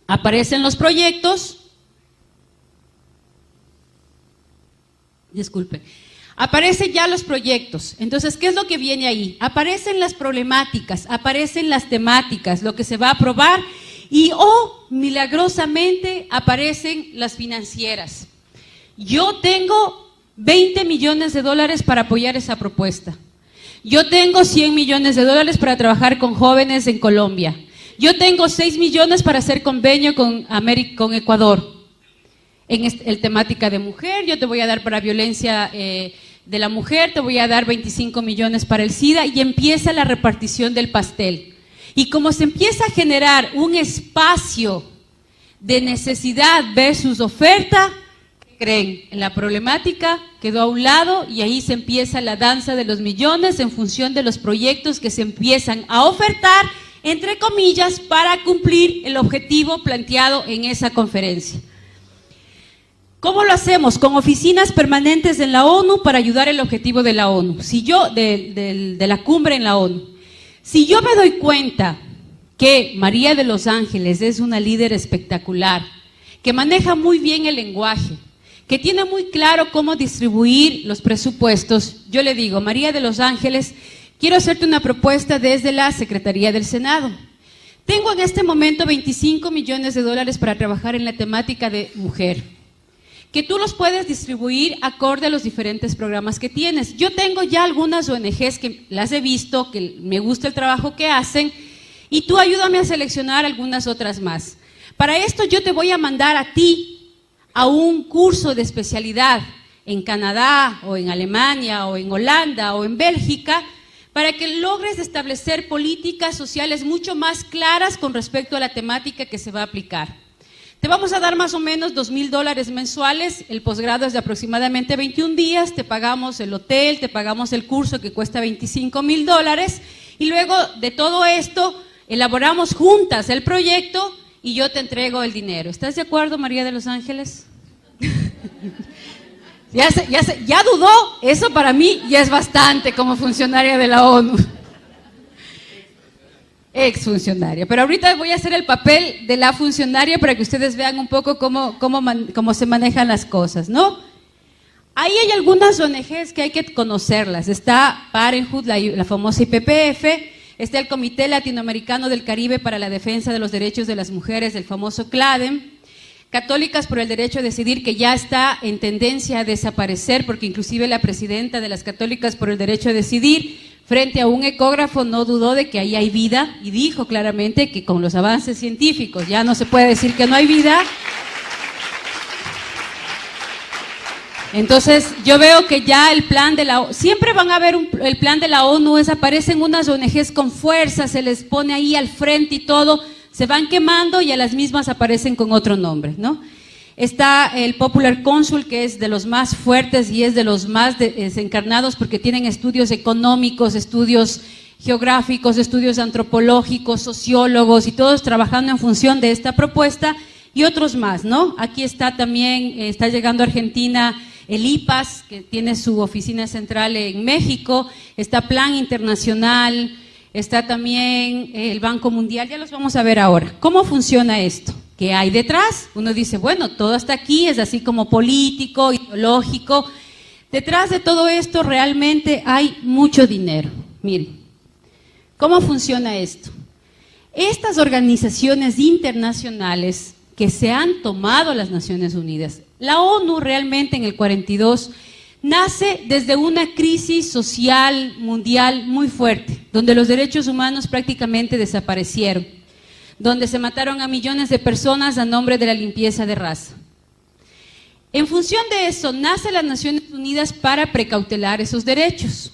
Aparecen los proyectos, aparecen ya los proyectos. Entonces, ¿qué es lo que viene ahí? Aparecen las problemáticas, aparecen las temáticas, lo que se va a aprobar y, milagrosamente, aparecen las financieras. Yo tengo 20 millones de dólares para apoyar esa propuesta. Yo tengo 100 millones de dólares para trabajar con jóvenes en Colombia. Yo tengo 6 millones para hacer convenio con Ecuador. En el temática de mujer, yo te voy a dar para violencia de la mujer, te voy a dar 25 millones para el SIDA y empieza la repartición del pastel. Y como se empieza a generar un espacio de necesidad versus oferta, creen, en la problemática quedó a un lado y ahí se empieza la danza de los millones en función de los proyectos que se empiezan a ofertar, entre comillas, para cumplir el objetivo planteado en esa conferencia. ¿Cómo lo hacemos? Con oficinas permanentes en la ONU para ayudar el objetivo de la ONU, de la cumbre en la ONU. Si yo me doy cuenta que María de los Ángeles es una líder espectacular, que maneja muy bien el lenguaje, que tiene muy claro cómo distribuir los presupuestos, yo le digo, María de los Ángeles, quiero hacerte una propuesta desde la Secretaría del Senado. Tengo en este momento 25 millones de dólares para trabajar en la temática de mujer, que tú los puedes distribuir acorde a los diferentes programas que tienes. Yo tengo ya algunas ONGs que las he visto, que me gusta el trabajo que hacen, y tú ayúdame a seleccionar algunas otras más. Para esto yo te voy a mandar a ti a un curso de especialidad en Canadá o en Alemania o en Holanda o en Bélgica para que logres establecer políticas sociales mucho más claras con respecto a la temática que se va a aplicar. Te vamos a dar más o menos $2,000 mensuales, el posgrado es de aproximadamente 21 días, te pagamos el hotel, te pagamos el curso que cuesta $25,000 y luego de todo esto elaboramos juntas el proyecto y yo te entrego el dinero. ¿Estás de acuerdo, María de los Ángeles? Ya dudó, eso para mí ya es bastante como funcionaria de la ONU. Exfuncionaria, pero ahorita voy a hacer el papel de la funcionaria para que ustedes vean un poco cómo se manejan las cosas, ¿no? Ahí hay algunas ONGs que hay que conocerlas. Está Parenthood, la famosa IPPF, está el Comité Latinoamericano del Caribe para la Defensa de los Derechos de las Mujeres, el famoso CLADEM, Católicas por el Derecho a Decidir, que ya está en tendencia a desaparecer, porque inclusive la presidenta de las Católicas por el Derecho a Decidir, frente a un ecógrafo, no dudó de que ahí hay vida y dijo claramente que con los avances científicos ya no se puede decir que no hay vida. Entonces, yo veo que ya el plan de la ONU, siempre van a ver el plan de la ONU, aparecen unas ONGs con fuerza, se les pone ahí al frente y todo, se van quemando y a las mismas aparecen con otro nombre, ¿no? Está el Popular Council, que es de los más fuertes y es de los más desencarnados porque tienen estudios económicos, estudios geográficos, estudios antropológicos, sociólogos y todos trabajando en función de esta propuesta y otros más, ¿no? Aquí está también, está llegando a Argentina el IPAS, que tiene su oficina central en México, está Plan Internacional, está también el Banco Mundial, ya los vamos a ver ahora. ¿Cómo funciona esto? ¿Qué hay detrás? Uno dice, bueno, todo hasta aquí es así como político, ideológico. Detrás de todo esto realmente hay mucho dinero. Miren, ¿cómo funciona esto? Estas organizaciones internacionales que se han tomado las Naciones Unidas, la ONU realmente en el 42 nace desde una crisis social mundial muy fuerte, donde los derechos humanos prácticamente desaparecieron, donde se mataron a millones de personas a nombre de la limpieza de raza. En función de eso, nace las Naciones Unidas para precautelar esos derechos.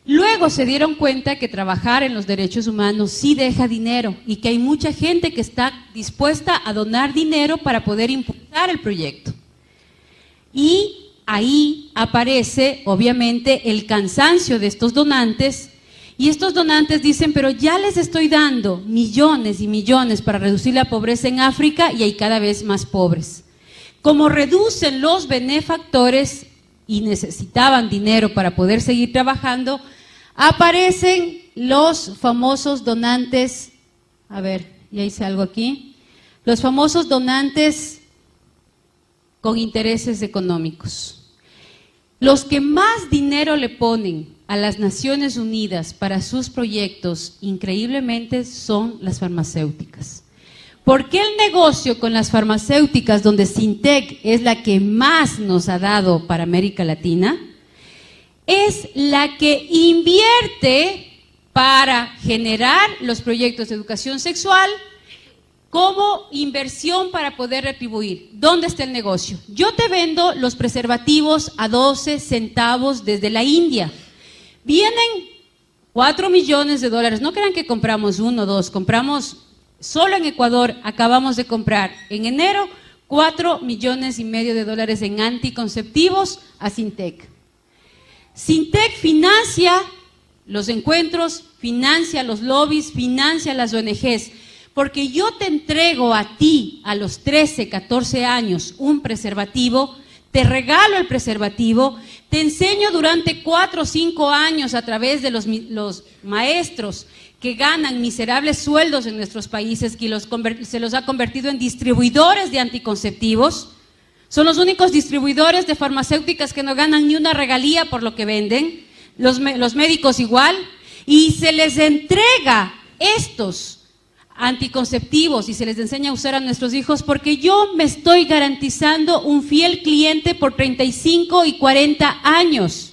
Luego se dieron cuenta que trabajar en los derechos humanos sí deja dinero y que hay mucha gente que está dispuesta a donar dinero para poder impulsar el proyecto. Y ahí aparece, obviamente, el cansancio de estos donantes, y estos donantes dicen, pero ya les estoy dando millones y millones para reducir la pobreza en África y hay cada vez más pobres. Como reducen los benefactores y necesitaban dinero para poder seguir trabajando, aparecen los famosos donantes, a ver, ya hice algo aquí, los famosos donantes con intereses económicos. Los que más dinero le ponen a las Naciones Unidas para sus proyectos, increíblemente, son las farmacéuticas. ¿Por qué el negocio con las farmacéuticas, donde Sintec es la que más nos ha dado para América Latina? Es la que invierte para generar los proyectos de educación sexual como inversión para poder retribuir. ¿Dónde está el negocio? Yo te vendo los preservativos a 12 centavos desde la India. Vienen 4 millones de dólares. No crean que compramos 1 o 2, compramos, solo en Ecuador acabamos de comprar en enero 4,5 millones de dólares en anticonceptivos a Sintec. Sintec financia los encuentros, financia los lobbies, financia las ONGs, porque yo te entrego a ti a los 13, 14 años un preservativo, te regalo el preservativo, te enseño durante 4 o 5 años a través de los maestros que ganan miserables sueldos en nuestros países, que se los ha convertido en distribuidores de anticonceptivos. Son los únicos distribuidores de farmacéuticas que no ganan ni una regalía por lo que venden, los médicos igual, y se les entrega estos anticonceptivos y se les enseña a usar a nuestros hijos porque yo me estoy garantizando un fiel cliente por 35 y 40 años.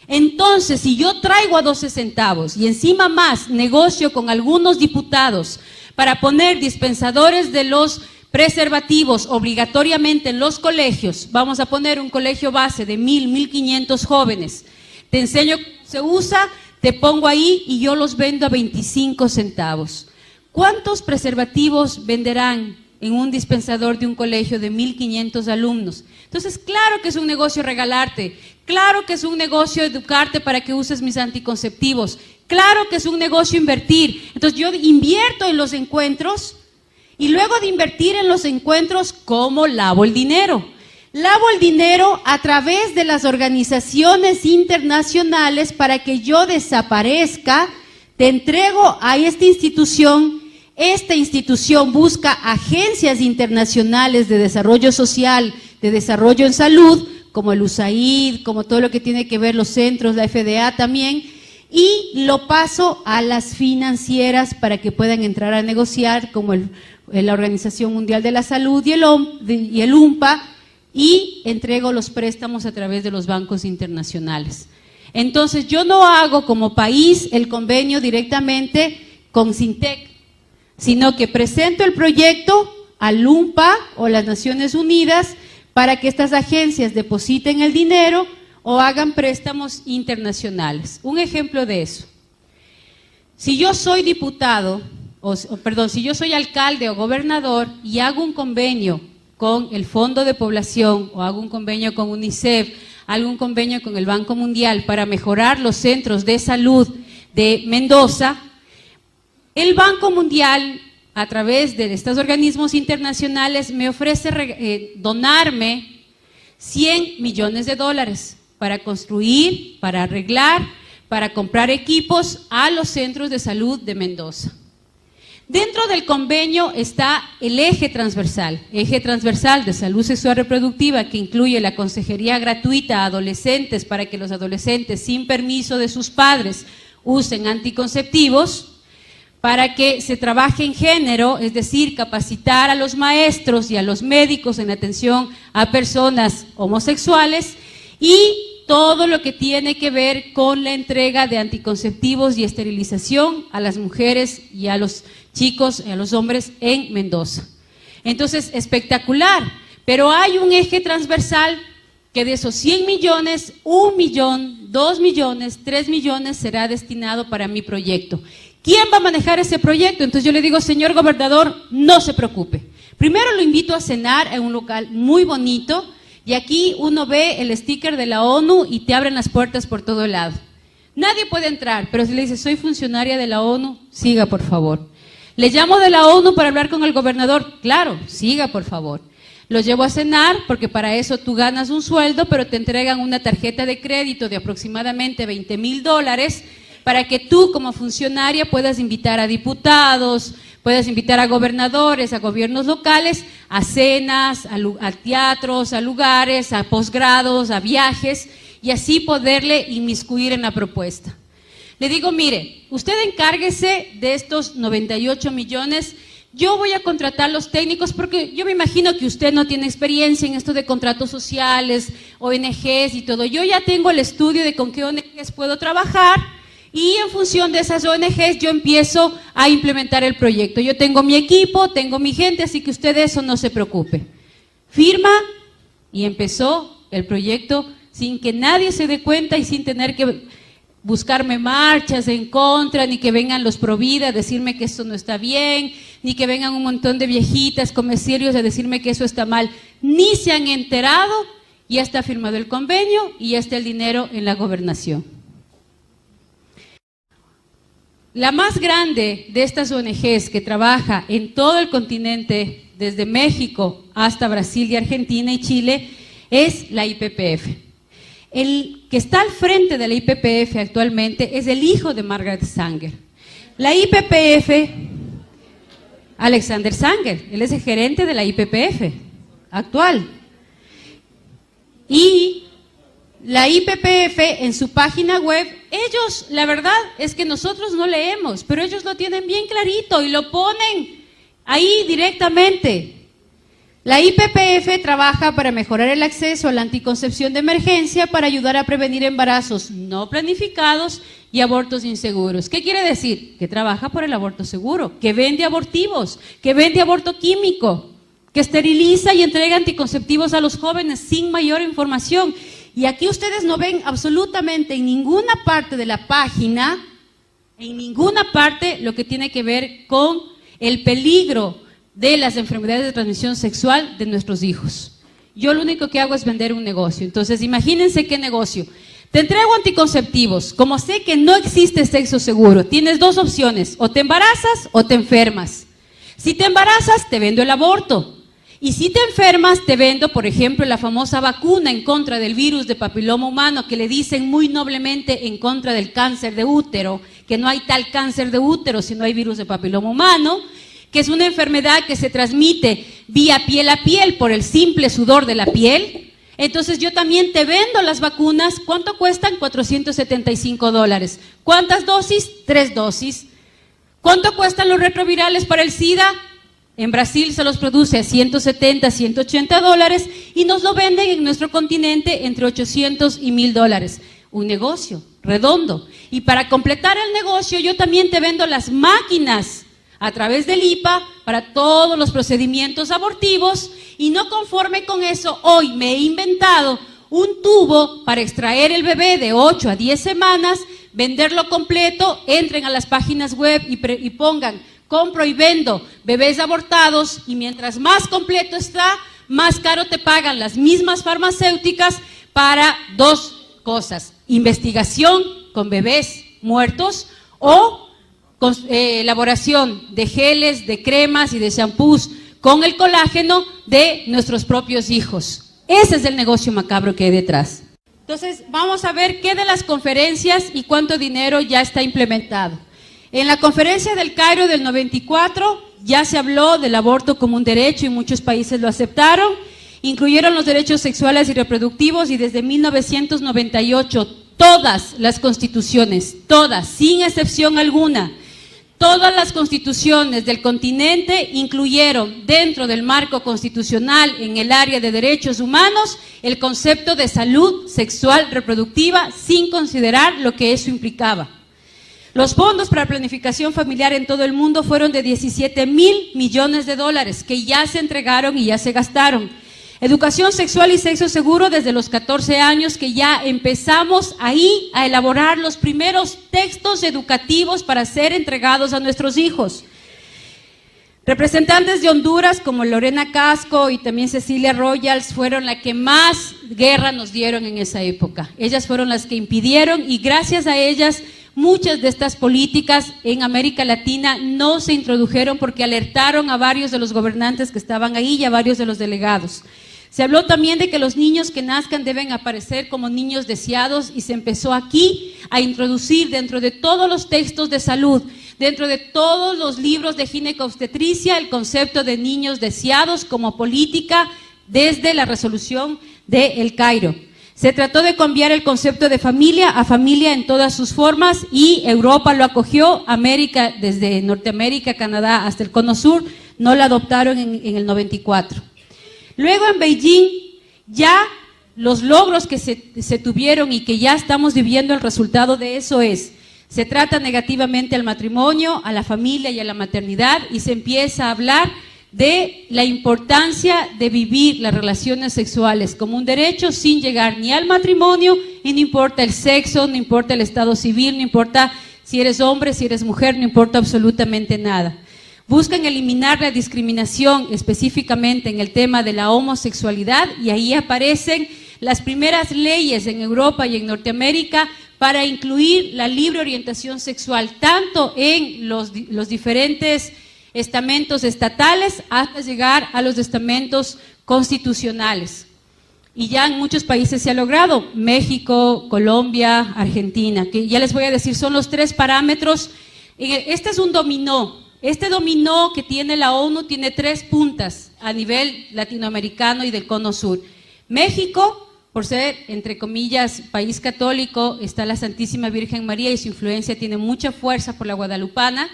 Entonces, si yo traigo a 12 centavos y encima más negocio con algunos diputados para poner dispensadores de los preservativos obligatoriamente en los colegios, vamos a poner un colegio base de 1,500 jóvenes, te enseño cómo se usa, te pongo ahí y yo los vendo a 25 centavos. ¿Cuántos preservativos venderán en un dispensador de un colegio de 1,500 alumnos? Entonces, claro que es un negocio regalarte, claro que es un negocio educarte para que uses mis anticonceptivos, claro que es un negocio invertir. Entonces, yo invierto en los encuentros y luego de invertir en los encuentros, ¿cómo lavo el dinero? Lavo el dinero a través de las organizaciones internacionales para que yo desaparezca. Te entrego a esta institución busca agencias internacionales de desarrollo social, de desarrollo en salud, como el USAID, como todo lo que tiene que ver los centros, la FDA también, y lo paso a las financieras para que puedan entrar a negociar, como la Organización Mundial de la Salud y el UNPA, y entrego los préstamos a través de los bancos internacionales. Entonces, yo no hago como país el convenio directamente con Sintec, sino que presento el proyecto al UNPA o las Naciones Unidas para que estas agencias depositen el dinero o hagan préstamos internacionales. Un ejemplo de eso. Si yo soy diputado, si yo soy alcalde o gobernador y hago un convenio con el Fondo de Población o hago un convenio con UNICEF, hago un convenio con el Banco Mundial para mejorar los centros de salud de Mendoza, el Banco Mundial, a través de estos organismos internacionales, me ofrece donarme $100 millones para construir, para arreglar, para comprar equipos a los centros de salud de Mendoza. Dentro del convenio está el eje transversal de salud sexual reproductiva, que incluye la consejería gratuita a adolescentes para que los adolescentes sin permiso de sus padres usen anticonceptivos, para que se trabaje en género, es decir, capacitar a los maestros y a los médicos en atención a personas homosexuales, y todo lo que tiene que ver con la entrega de anticonceptivos y esterilización a las mujeres y a los chicos y a los hombres en Mendoza. Entonces, espectacular, pero hay un eje transversal que de esos 100 millones, 1 millón, 2 millones, 3 millones será destinado para mi proyecto. ¿Quién va a manejar ese proyecto? Entonces yo le digo, señor gobernador, no se preocupe. Primero lo invito a cenar en un local muy bonito, y aquí uno ve el sticker de la ONU y te abren las puertas por todo lado. Nadie puede entrar, pero si le dice, soy funcionaria de la ONU, siga por favor. Le llamo de la ONU para hablar con el gobernador, claro, siga por favor. Los llevo a cenar, porque para eso tú ganas un sueldo, pero te entregan una tarjeta de crédito de aproximadamente $20,000, para que tú como funcionaria puedas invitar a diputados, puedas invitar a gobernadores, a gobiernos locales, a cenas, a teatros, a lugares, a posgrados, a viajes, y así poderle inmiscuir en la propuesta. Le digo, mire, usted encárguese de estos 98 millones, yo voy a contratar los técnicos, porque yo me imagino que usted no tiene experiencia en esto de contratos sociales, ONGs y todo. Yo ya tengo el estudio de con qué ONGs puedo trabajar, y en función de esas ONGs yo empiezo a implementar el proyecto. Yo tengo mi equipo, tengo mi gente, así que usted de eso no se preocupe. Firma, y empezó el proyecto sin que nadie se dé cuenta y sin tener que buscarme marchas en contra, ni que vengan los Provida a decirme que esto no está bien, ni que vengan un montón de viejitas comerciarios a decirme que eso está mal. Ni se han enterado, ya está firmado el convenio y ya está el dinero en la gobernación. La más grande de estas ONGs que trabaja en todo el continente, desde México hasta Brasil y Argentina y Chile, es la IPPF. El que está al frente de la IPPF actualmente es el hijo de Margaret Sanger. La IPPF, Alexander Sanger, él es el gerente de la IPPF actual. Y la IPPF en su página web, ellos, la verdad es que nosotros no leemos, pero ellos lo tienen bien clarito y lo ponen ahí directamente. La IPPF trabaja para mejorar el acceso a la anticoncepción de emergencia para ayudar a prevenir embarazos no planificados y abortos inseguros. ¿Qué quiere decir? Que trabaja por el aborto seguro, que vende abortivos, que vende aborto químico, que esteriliza y entrega anticonceptivos a los jóvenes sin mayor información. Y aquí ustedes no ven absolutamente en ninguna parte de la página, en ninguna parte, lo que tiene que ver con el peligro de las enfermedades de transmisión sexual de nuestros hijos. Yo lo único que hago es vender un negocio. Entonces, imagínense qué negocio. Te entrego anticonceptivos. Como sé que no existe sexo seguro, tienes dos opciones: o te embarazas o te enfermas. Si te embarazas, te vendo el aborto. Y si te enfermas, te vendo, por ejemplo, la famosa vacuna en contra del virus de papiloma humano, que le dicen muy noblemente en contra del cáncer de útero, que no hay tal cáncer de útero si no hay virus de papiloma humano, que es una enfermedad que se transmite vía piel a piel por el simple sudor de la piel. Entonces yo también te vendo las vacunas. ¿Cuánto cuestan? $475. ¿Cuántas dosis? 3 dosis. ¿Cuánto cuestan los retrovirales para el SIDA? En Brasil se los produce a $170, $180 y nos lo venden en nuestro continente entre $800 y $1,000. Un negocio redondo. Y para completar el negocio, yo también te vendo las máquinas a través del IPA para todos los procedimientos abortivos, Y no conforme con eso, hoy me he inventado un tubo para extraer el bebé de 8 a 10 semanas, venderlo completo, entren a las páginas web y pongan compro y vendo bebés abortados, y mientras más completo está, más caro te pagan las mismas farmacéuticas para dos cosas: investigación con bebés muertos o elaboración de geles, de cremas y de shampoos con el colágeno de nuestros propios hijos. Ese es el negocio macabro que hay detrás. Entonces, vamos a ver qué de las conferencias y cuánto dinero ya está implementado. En la conferencia del Cairo del 94 ya se habló del aborto como un derecho y muchos países lo aceptaron. Incluyeron los derechos sexuales y reproductivos, y desde 1998 todas las constituciones, todas, sin excepción alguna, todas las constituciones del continente incluyeron dentro del marco constitucional en el área de derechos humanos el concepto de salud sexual reproductiva, sin considerar lo que eso implicaba. Los fondos para planificación familiar en todo el mundo fueron de 17.000 millones de dólares que ya se entregaron y ya se gastaron. Educación sexual y sexo seguro desde los 14 años, que ya empezamos ahí a elaborar los primeros textos educativos para ser entregados a nuestros hijos. Representantes de Honduras como Lorena Casco y también Cecilia Royals fueron las que más guerra nos dieron en esa época. Ellas fueron las que impidieron, y gracias a ellas muchas de estas políticas en América Latina no se introdujeron, porque alertaron a varios de los gobernantes que estaban ahí y a varios de los delegados. Se habló también de que los niños que nazcan deben aparecer como niños deseados, y se empezó aquí a introducir dentro de todos los textos de salud, dentro de todos los libros de ginecobstetricia, el concepto de niños deseados como política desde la resolución de El Cairo. Se trató de cambiar el concepto de familia a familia en todas sus formas, y Europa lo acogió. América, desde Norteamérica, Canadá hasta el Cono Sur, no la adoptaron en el 94. Luego en Beijing, ya los logros que se tuvieron y que ya estamos viviendo el resultado de eso se trata negativamente al matrimonio, a la familia y a la maternidad, y se empieza a hablar de la importancia de vivir las relaciones sexuales como un derecho sin llegar ni al matrimonio, y no importa el sexo, no importa el estado civil, no importa si eres hombre, si eres mujer, no importa absolutamente nada. Buscan eliminar la discriminación específicamente en el tema de la homosexualidad, y ahí aparecen las primeras leyes en Europa y en Norteamérica para incluir la libre orientación sexual, tanto en los diferentes estamentos estatales hasta llegar a los estamentos constitucionales. Y ya en muchos países se ha logrado: México, Colombia, Argentina, que ya les voy a decir, son los 3 parámetros. Este es un dominó. Este dominó que tiene la ONU tiene 3 puntas a nivel latinoamericano y del Cono Sur. México, por ser, entre comillas, país católico, está la Santísima Virgen María y su influencia tiene mucha fuerza por la guadalupana.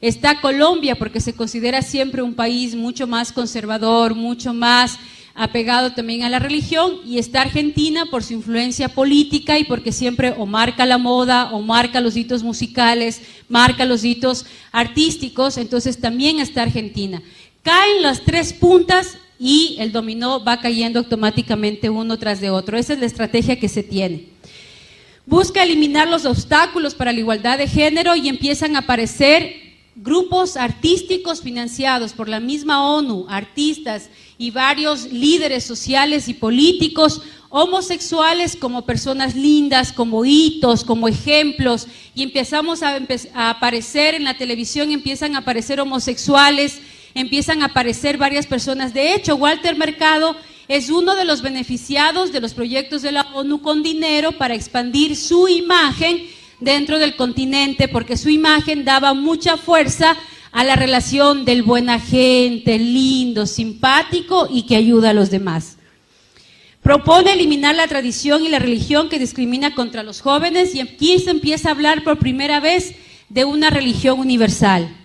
Está Colombia, porque se considera siempre un país mucho más conservador, mucho más apegado también a la religión, y está Argentina por su influencia política y porque siempre o marca la moda, o marca los hitos musicales, marca los hitos artísticos. Entonces también está Argentina. Caen las 3 puntas y el dominó va cayendo automáticamente uno tras de otro. Esa es la estrategia que se tiene. Busca eliminar los obstáculos para la igualdad de género, y empiezan a aparecer grupos artísticos financiados por la misma ONU, artistas y varios líderes sociales y políticos, homosexuales como personas lindas, como hitos, como ejemplos, y empezamos a aparecer en la televisión, empiezan a aparecer homosexuales, empiezan a aparecer varias personas. De hecho, Walter Mercado es uno de los beneficiados de los proyectos de la ONU con dinero para expandir su imagen dentro del continente, porque su imagen daba mucha fuerza a la relación del buena gente, lindo, simpático y que ayuda a los demás. Propone eliminar la tradición y la religión que discrimina contra los jóvenes, y aquí se empieza a hablar por primera vez de una religión universal.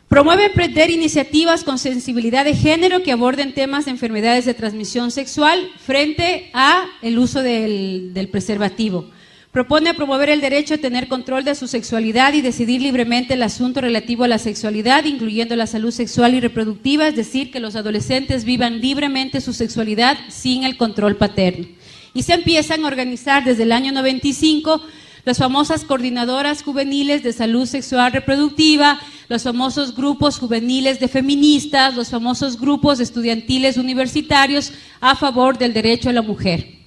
Promueve emprender iniciativas con sensibilidad de género que aborden temas de enfermedades de transmisión sexual frente a el uso del preservativo. propone promover el derecho a tener control de su sexualidad y decidir libremente el asunto relativo a la sexualidad, incluyendo la salud sexual y reproductiva, es decir, que los adolescentes vivan libremente su sexualidad sin el control paterno. Y se empiezan a organizar desde el año 95 las famosas coordinadoras juveniles de salud sexual reproductiva, los famosos grupos juveniles de feministas, los famosos grupos estudiantiles universitarios a favor del derecho a la mujer.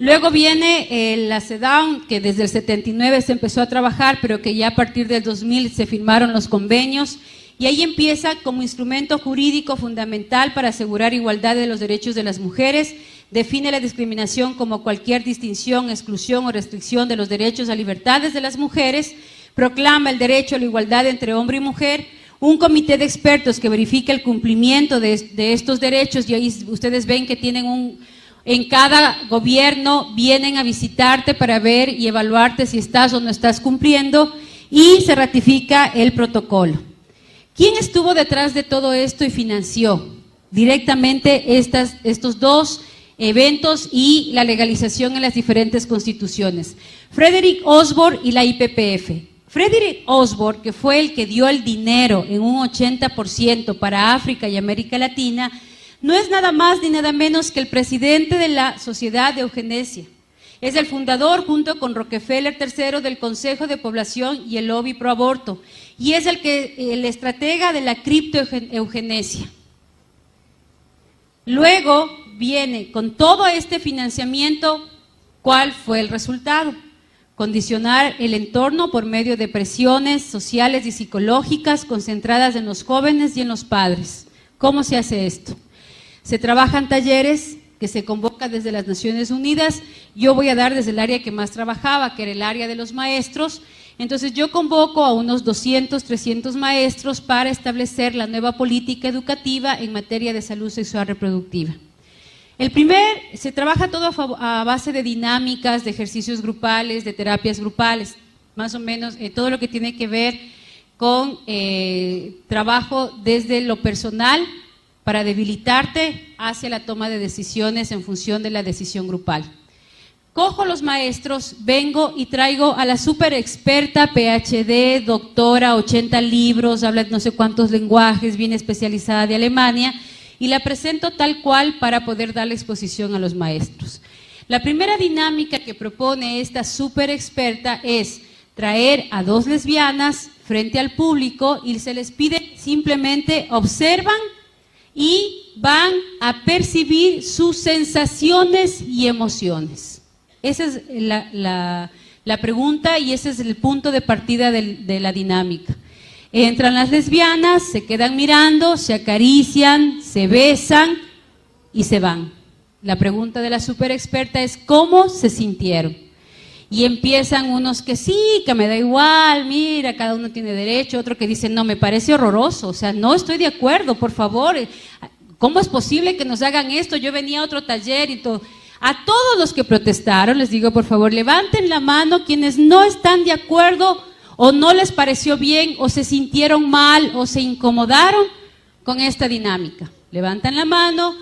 Luego viene la CEDAW, que desde el 79 se empezó a trabajar, pero que ya a partir del 2000 se firmaron los convenios, y ahí empieza como instrumento jurídico fundamental para asegurar igualdad de los derechos de las mujeres. Define la discriminación como cualquier distinción, exclusión o restricción de los derechos a libertades de las mujeres, proclama el derecho a la igualdad entre hombre y mujer, un comité de expertos que verifica el cumplimiento de estos derechos, y ahí ustedes ven que tienen en cada gobierno vienen a visitarte para ver y evaluarte si estás o no estás cumpliendo, y se ratifica el protocolo. ¿Quién estuvo detrás de todo esto y financió directamente estos dos eventos y la legalización en las diferentes constituciones? Frederick Osborne y la IPPF. Frederick Osborne, que fue el que dio el dinero en un 80% para África y América Latina, no es nada más ni nada menos que el presidente de la Sociedad de Eugenesia. Es el fundador, junto con Rockefeller III, del Consejo de Población y el Lobby Pro Aborto, y es el estratega de la criptoeugenesia. Luego viene, con todo este financiamiento, ¿cuál fue el resultado? Condicionar el entorno por medio de presiones sociales y psicológicas concentradas en los jóvenes y en los padres. ¿Cómo se hace esto? Se trabajan talleres que se convocan desde las Naciones Unidas. Yo voy a dar desde el área que más trabajaba, que era el área de los maestros. Entonces yo convoco a unos 200, 300 maestros para establecer la nueva política educativa en materia de salud sexual reproductiva. Se trabaja todo a base de dinámicas, de ejercicios grupales, de terapias grupales, más o menos todo lo que tiene que ver con trabajo desde lo personal para debilitarte hacia la toma de decisiones en función de la decisión grupal. Cojo los maestros, vengo y traigo a la súper experta, PhD, doctora, 80 libros, habla no sé cuántos lenguajes, bien especializada de Alemania, y la presento tal cual para poder darle exposición a los maestros. La primera dinámica que propone esta súper experta es traer a dos lesbianas frente al público y se les pide simplemente observan y van a percibir sus sensaciones y emociones. Esa es la pregunta y ese es el punto de partida de la dinámica. Entran las lesbianas, se quedan mirando, se acarician, se besan y se van. La pregunta de la super experta es ¿cómo se sintieron? Y empiezan unos que sí, que me da igual, mira, cada uno tiene derecho, otro que dice no, me parece horroroso, o sea, no estoy de acuerdo, por favor, ¿cómo es posible que nos hagan esto? Yo venía a otro taller y todo. A todos los que protestaron les digo, por favor, levanten la mano quienes no están de acuerdo o no les pareció bien o se sintieron mal o se incomodaron con esta dinámica. Levantan la mano,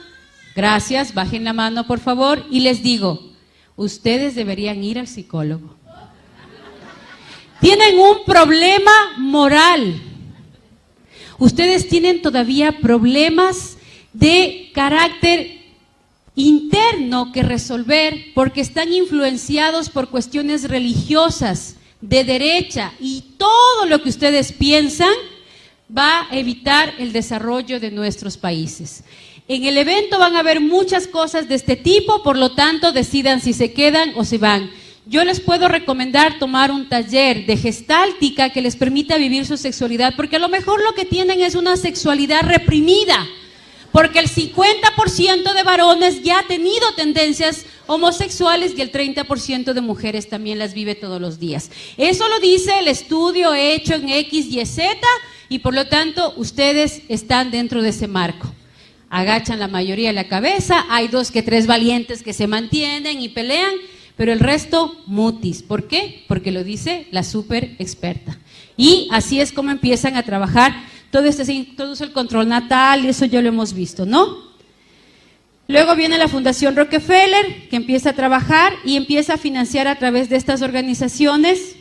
gracias, bajen la mano por favor y les digo, ustedes deberían ir al psicólogo. Tienen un problema moral. Ustedes tienen todavía problemas de carácter interno que resolver porque están influenciados por cuestiones religiosas, de derecha, y todo lo que ustedes piensan va a evitar el desarrollo de nuestros países. En el evento van a haber muchas cosas de este tipo, por lo tanto decidan si se quedan o se van. Yo les puedo recomendar tomar un taller de gestáltica que les permita vivir su sexualidad, porque a lo mejor lo que tienen es una sexualidad reprimida, porque el 50% de varones ya ha tenido tendencias homosexuales y el 30% de mujeres también las vive todos los días. Eso lo dice el estudio hecho en X, Y, Z, y por lo tanto ustedes están dentro de ese marco. Agachan la mayoría la cabeza, hay 2 que 3 valientes que se mantienen y pelean, pero el resto mutis. ¿Por qué? Porque lo dice la súper experta. Y así es como empiezan a trabajar. Todo esto se introduce el control natal y eso ya lo hemos visto, ¿no? Luego viene la Fundación Rockefeller, que empieza a trabajar y empieza a financiar a través de estas organizaciones.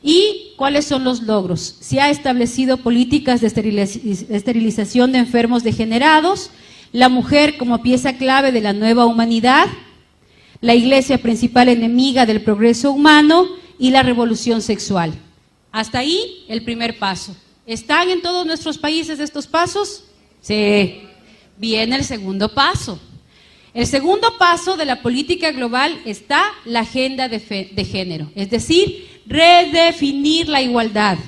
¿Y cuáles son los logros? Se ha establecido políticas de esterilización de enfermos degenerados, la mujer como pieza clave de la nueva humanidad, la iglesia principal enemiga del progreso humano y la revolución sexual. Hasta ahí el primer paso. ¿Están en todos nuestros países estos pasos? Sí. Viene el segundo paso. El segundo paso de la política global está la agenda de género, es decir, redefinir la igualdad.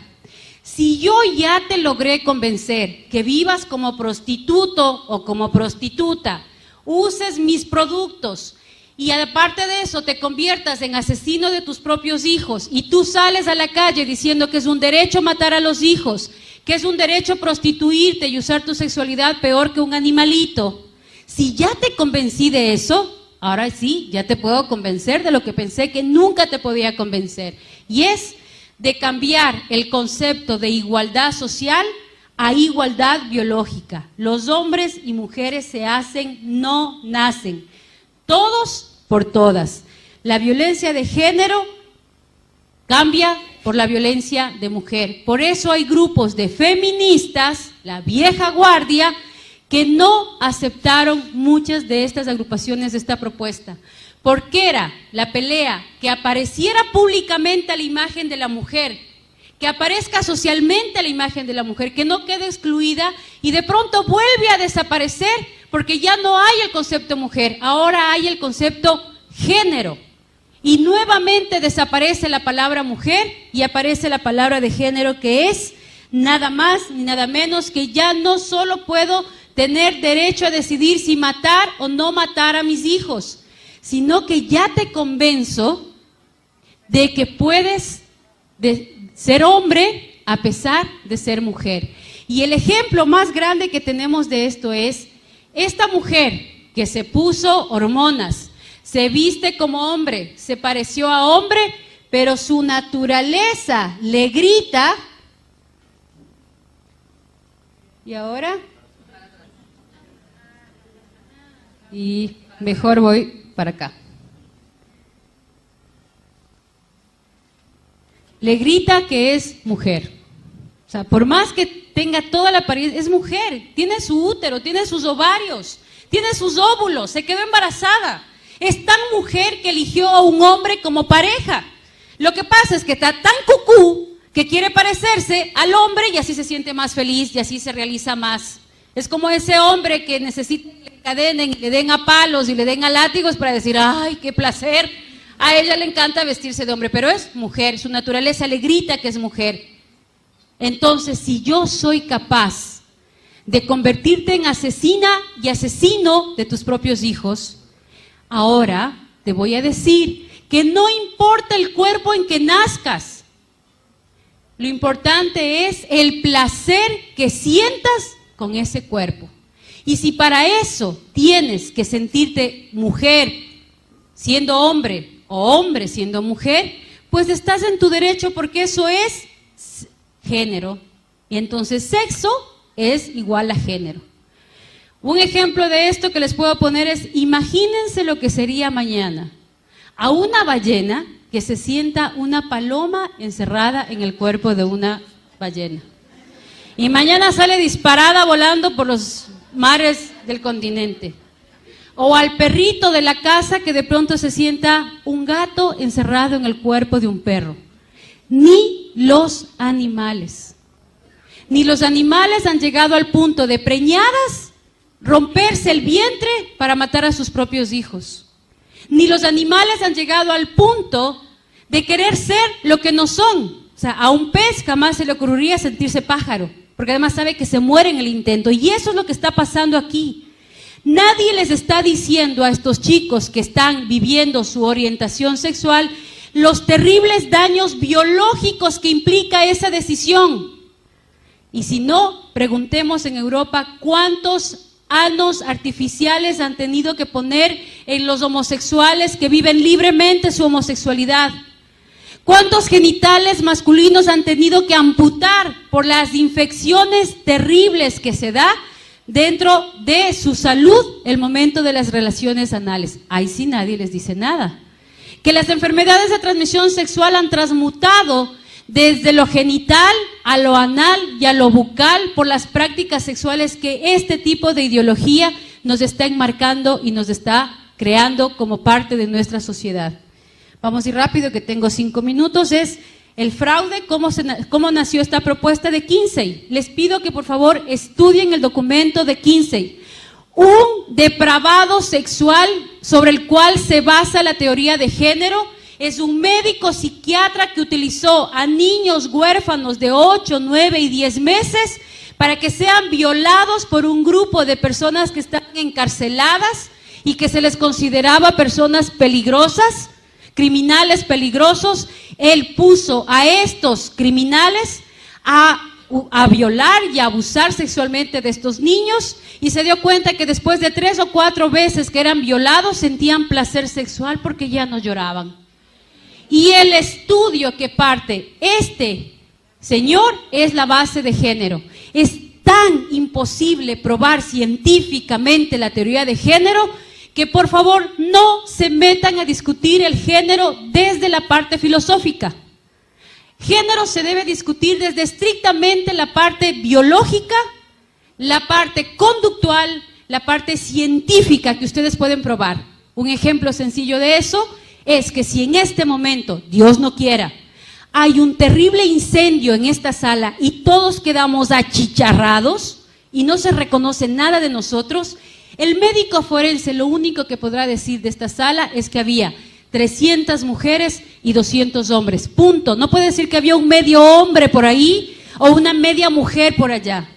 Si yo ya te logré convencer que vivas como prostituto o como prostituta, uses mis productos y aparte de eso te conviertas en asesino de tus propios hijos y tú sales a la calle diciendo que es un derecho matar a los hijos, que es un derecho prostituirte y usar tu sexualidad peor que un animalito. Si ya te convencí de eso, ahora sí, ya te puedo convencer de lo que pensé que nunca te podía convencer. Y es de cambiar el concepto de igualdad social a igualdad biológica. Los hombres y mujeres se hacen, no nacen. Todos por todas. La violencia de género cambia por la violencia de mujer. Por eso hay grupos de feministas, la vieja guardia, que no aceptaron muchas de estas agrupaciones de esta propuesta. Porque era la pelea que apareciera públicamente la imagen de la mujer, que aparezca socialmente la imagen de la mujer, que no quede excluida y de pronto vuelve a desaparecer porque ya no hay el concepto mujer, ahora hay el concepto género. Y nuevamente desaparece la palabra mujer y aparece la palabra de género, que es nada más ni nada menos que ya no solo puedo tener derecho a decidir si matar o no matar a mis hijos, sino que ya te convenzo de que puedes ser hombre a pesar de ser mujer. Y el ejemplo más grande que tenemos de esto es esta mujer que se puso hormonas, se viste como hombre, se pareció a hombre, pero su naturaleza le grita. ¿Y ahora? Y mejor voy para acá. Le grita que es mujer. O sea, por más que tenga toda la apariencia, es mujer. Tiene su útero, tiene sus ovarios, tiene sus óvulos, se quedó embarazada. Es tan mujer que eligió a un hombre como pareja. Lo que pasa es que está tan cucú que quiere parecerse al hombre y así se siente más feliz y así se realiza más. Es como ese hombre que necesita que le encadenen y le den a palos y le den a látigos para decir, ¡ay, qué placer! A ella le encanta vestirse de hombre, pero es mujer, su naturaleza le grita que es mujer. Entonces, si yo soy capaz de convertirte en asesina y asesino de tus propios hijos, ahora te voy a decir que no importa el cuerpo en que nazcas, lo importante es el placer que sientas con ese cuerpo. Y si para eso tienes que sentirte mujer siendo hombre o hombre siendo mujer, pues estás en tu derecho porque eso es género. Y entonces sexo es igual a género. Un ejemplo de esto que les puedo poner es, imagínense lo que sería mañana a una ballena que se sienta una paloma encerrada en el cuerpo de una ballena. Y mañana sale disparada volando por los mares del continente. O al perrito de la casa que de pronto se sienta un gato encerrado en el cuerpo de un perro. Ni los animales. Ni los animales han llegado al punto de preñadas romperse el vientre para matar a sus propios hijos. Ni los animales han llegado al punto de querer ser lo que no son. O sea, a un pez jamás se le ocurriría sentirse pájaro, porque además sabe que se muere en el intento. Y eso es lo que está pasando aquí. Nadie les está diciendo a estos chicos que están viviendo su orientación sexual los terribles daños biológicos que implica esa decisión. Y si no, preguntemos en Europa cuántos anos artificiales han tenido que poner en los homosexuales que viven libremente su homosexualidad. ¿Cuántos genitales masculinos han tenido que amputar por las infecciones terribles que se da dentro de su salud el momento de las relaciones anales. Ahí sí nadie les dice nada. Que las enfermedades de transmisión sexual han transmutado desde lo genital a lo anal y a lo bucal por las prácticas sexuales que este tipo de ideología nos está enmarcando y nos está creando como parte de nuestra sociedad. Vamos a ir rápido que tengo 5 minutos. Es el fraude, cómo nació esta propuesta de Kinsey. Les pido que por favor estudien el documento de Kinsey. Un depravado sexual sobre el cual se basa la teoría de género es un médico psiquiatra que utilizó a niños huérfanos de 8, 9 y 10 meses para que sean violados por un grupo de personas que están encarceladas y que se les consideraba personas peligrosas, criminales peligrosos. Él puso a estos criminales a violar y a abusar sexualmente de estos niños y se dio cuenta que después de 3 o 4 veces que eran violados sentían placer sexual porque ya no lloraban. Y el estudio que parte este señor es la base de género. Es tan imposible probar científicamente la teoría de género que por favor no se metan a discutir el género desde la parte filosófica. Género se debe discutir desde estrictamente la parte biológica, la parte conductual, la parte científica que ustedes pueden probar. Un ejemplo sencillo de eso es que si en este momento, Dios no quiera, hay un terrible incendio en esta sala y todos quedamos achicharrados y no se reconoce nada de nosotros, el médico forense lo único que podrá decir de esta sala es que había 300 mujeres y 200 hombres, punto. No puede decir que había un medio hombre por ahí o una media mujer por allá.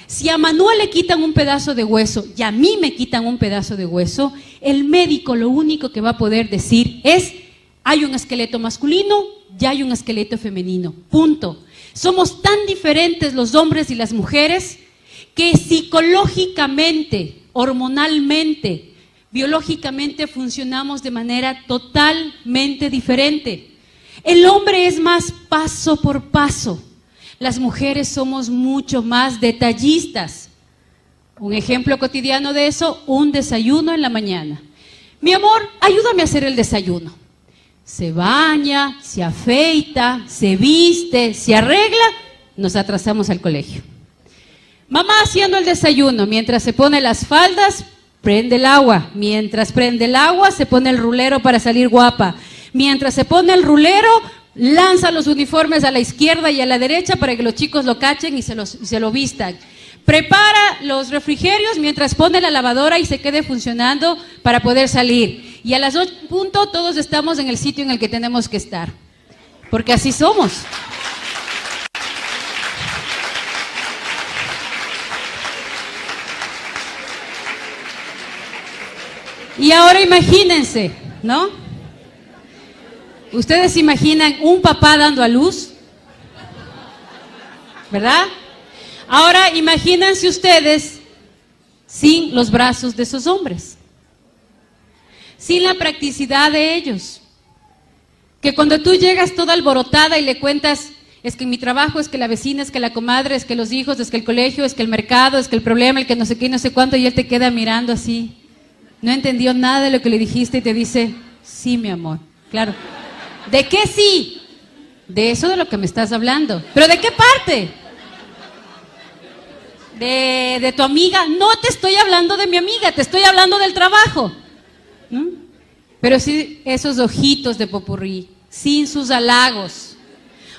Si a Manuel le quitan un pedazo de hueso y a mí me quitan un pedazo de hueso, el médico lo único que va a poder decir es: hay un esqueleto masculino y hay un esqueleto femenino, punto. Somos tan diferentes los hombres y las mujeres que psicológicamente, hormonalmente, biológicamente funcionamos de manera totalmente diferente. El hombre es más paso por paso. Las mujeres somos mucho más detallistas. Un ejemplo cotidiano de eso, un desayuno en la mañana. Mi amor, ayúdame a hacer el desayuno. Se baña, se afeita, se viste, se arregla, nos atrasamos al colegio. Mamá haciendo el desayuno, mientras se pone las faldas, prende el agua. Mientras prende el agua, se pone el rulero para salir guapa. Mientras se pone el rulero, lanza los uniformes a la izquierda y a la derecha para que los chicos lo cachen y se lo vistan. Prepara los refrigerios mientras pone la lavadora y se quede funcionando para poder salir. Y a las 8 en punto todos estamos en el sitio en el que tenemos que estar. Porque así somos. Y ahora imagínense, ¿no? ¿Ustedes se imaginan un papá dando a luz? ¿Verdad? Ahora imagínense ustedes sin los brazos de esos hombres, sin la practicidad de ellos. Que cuando tú llegas toda alborotada y le cuentas, es que mi trabajo, es que la vecina, es que la comadre, es que los hijos, es que el colegio, es que el mercado, es que el problema, el que no sé qué y no sé cuánto, y él te queda mirando así. No entendió nada de lo que le dijiste y te dice: sí, mi amor, claro. ¿De qué sí? De eso de lo que me estás hablando. ¿Pero de qué parte? ¿De tu amiga? No te estoy hablando de mi amiga, te estoy hablando del trabajo. ¿Mm? Pero sí, esos ojitos de popurrí, sin sus halagos.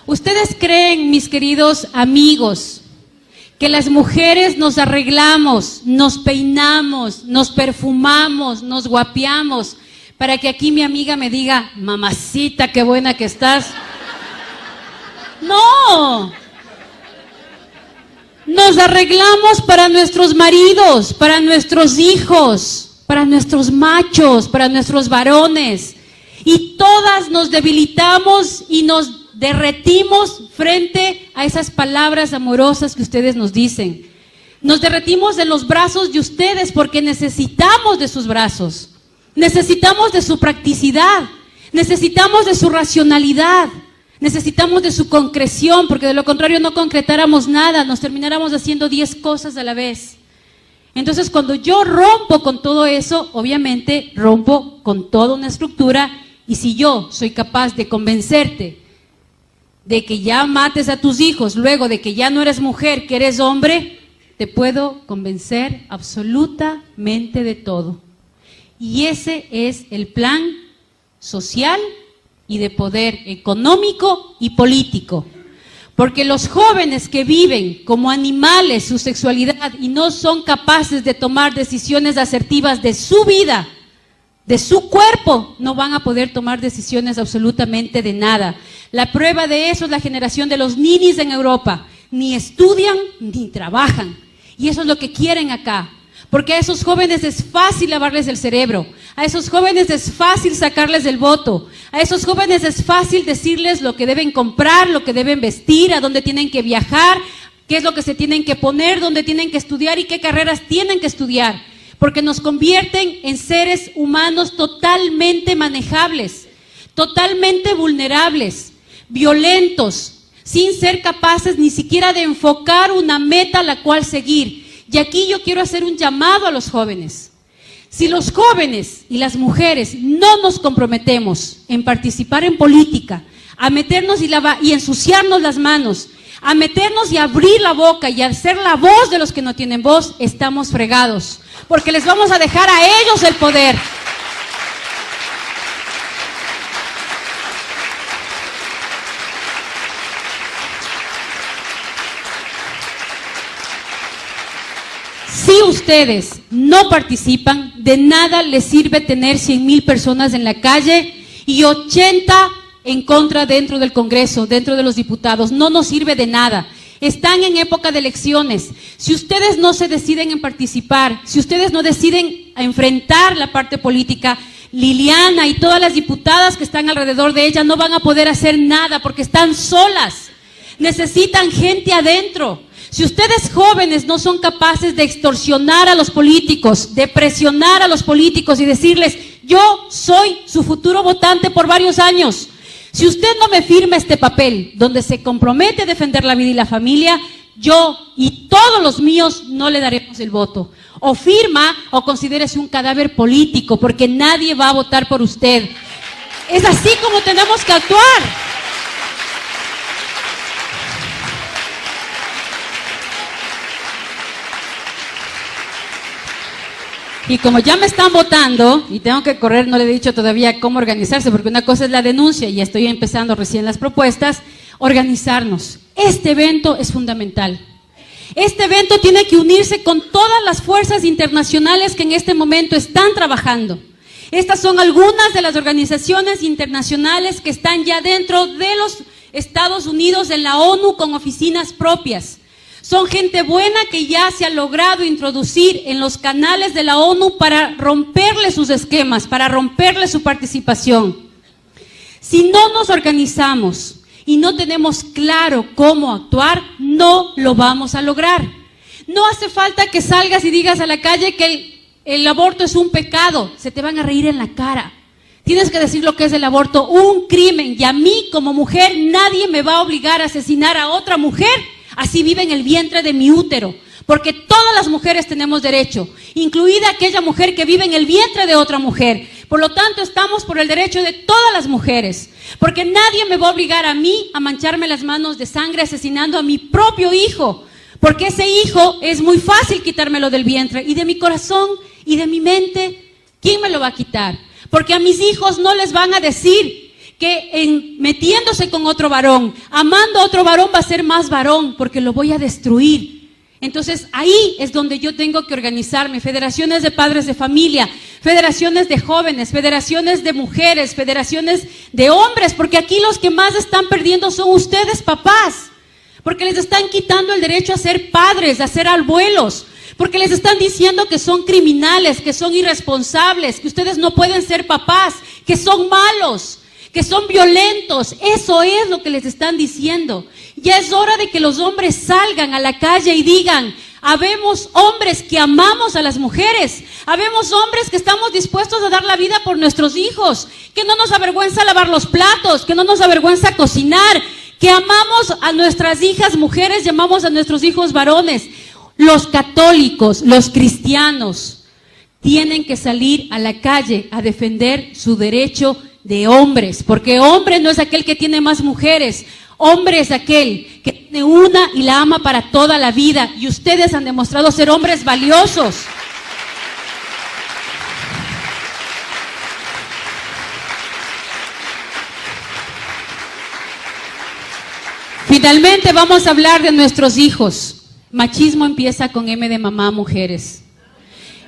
¿Ustedes creen, mis queridos amigos, que las mujeres nos arreglamos, nos peinamos, nos perfumamos, nos guapeamos para que aquí mi amiga me diga: mamacita, qué buena que estás? No. Nos arreglamos para nuestros maridos, para nuestros hijos, para nuestros machos, para nuestros varones. Y todas nos debilitamos y nos derretimos frente a esas palabras amorosas que ustedes nos dicen. Nos derretimos en los brazos de ustedes porque necesitamos de sus brazos. Necesitamos de su practicidad. Necesitamos de su racionalidad. Necesitamos de su concreción, porque de lo contrario no concretáramos nada, nos termináramos haciendo 10 cosas a la vez. Entonces, cuando yo rompo con todo eso, obviamente rompo con toda una estructura, y si yo soy capaz de convencerte de que ya mates a tus hijos, luego de que ya no eres mujer, que eres hombre, te puedo convencer absolutamente de todo. Y ese es el plan social y de poder económico y político. Porque los jóvenes que viven como animales su sexualidad y no son capaces de tomar decisiones asertivas de su vida, de su cuerpo, no van a poder tomar decisiones absolutamente de nada. La prueba de eso es la generación de los ninis en Europa. Ni estudian ni trabajan. Y eso es lo que quieren acá. Porque a esos jóvenes es fácil lavarles el cerebro, a esos jóvenes es fácil sacarles el voto, a esos jóvenes es fácil decirles lo que deben comprar, lo que deben vestir, a dónde tienen que viajar, qué es lo que se tienen que poner, dónde tienen que estudiar y qué carreras tienen que estudiar. Porque nos convierten en seres humanos totalmente manejables, totalmente vulnerables, violentos, sin ser capaces ni siquiera de enfocar una meta a la cual seguir. Y aquí yo quiero hacer un llamado a los jóvenes. Si los jóvenes y las mujeres no nos comprometemos en participar en política, a meternos y ensuciarnos las manos, a meternos y abrir la boca y a ser la voz de los que no tienen voz, estamos fregados, porque les vamos a dejar a ellos el poder. Si ustedes no participan, de nada les sirve tener 100,000 personas en la calle y 80 en contra dentro del Congreso, dentro de los diputados. No nos sirve de nada. Están en época de elecciones. Si ustedes no se deciden en participar, si ustedes no deciden a enfrentar la parte política, Liliana y todas las diputadas que están alrededor de ella no van a poder hacer nada porque están solas. Necesitan gente adentro. Si ustedes jóvenes no son capaces de extorsionar a los políticos, de presionar a los políticos y decirles, yo soy su futuro votante por varios años. Si usted no me firma este papel donde se compromete a defender la vida y la familia, yo y todos los míos no le daremos el voto. O firma o considérese un cadáver político porque nadie va a votar por usted. Es así como tenemos que actuar. Y como ya me están votando y tengo que correr, no le he dicho todavía cómo organizarse, porque una cosa es la denuncia y estoy empezando recién las propuestas, organizarnos. Este evento es fundamental. Este evento tiene que unirse con todas las fuerzas internacionales que en este momento están trabajando. Estas son algunas de las organizaciones internacionales que están ya dentro de los Estados Unidos en la ONU con oficinas propias. Son gente buena que ya se ha logrado introducir en los canales de la ONU para romperle sus esquemas, para romperle su participación. Si no nos organizamos y no tenemos claro cómo actuar, no lo vamos a lograr. No hace falta que salgas y digas a la calle que el aborto es un pecado, se te van a reír en la cara. Tienes que decir lo que es el aborto, un crimen, y a mí como mujer nadie me va a obligar a asesinar a otra mujer. Así vive en el vientre de mi útero, porque todas las mujeres tenemos derecho, incluida aquella mujer que vive en el vientre de otra mujer. Por lo tanto, estamos por el derecho de todas las mujeres, porque nadie me va a obligar a mí a mancharme las manos de sangre asesinando a mi propio hijo, porque ese hijo es muy fácil quitármelo del vientre y de mi corazón y de mi mente. ¿Quién me lo va a quitar? Porque a mis hijos no les van a decir que metiéndose con otro varón, amando a otro varón va a ser más varón, porque lo voy a destruir. Entonces ahí es donde yo tengo que organizarme, federaciones de padres de familia, federaciones de jóvenes, federaciones de mujeres, federaciones de hombres, porque aquí los que más están perdiendo son ustedes, papás, porque les están quitando el derecho a ser padres, a ser abuelos, porque les están diciendo que son criminales, que son irresponsables, que ustedes no pueden ser papás, que son malos, que son violentos. Eso es lo que les están diciendo. Ya es hora de que los hombres salgan a la calle y digan, habemos hombres que amamos a las mujeres, habemos hombres que estamos dispuestos a dar la vida por nuestros hijos, que no nos avergüenza lavar los platos, que no nos avergüenza cocinar, que amamos a nuestras hijas mujeres y amamos a nuestros hijos varones. Los católicos, los cristianos, tienen que salir a la calle a defender su derecho de hombres, porque hombre no es aquel que tiene más mujeres, hombre es aquel que tiene una y la ama para toda la vida, y ustedes han demostrado ser hombres valiosos. Finalmente vamos a hablar de nuestros hijos. Machismo empieza con M de mamá, mujeres.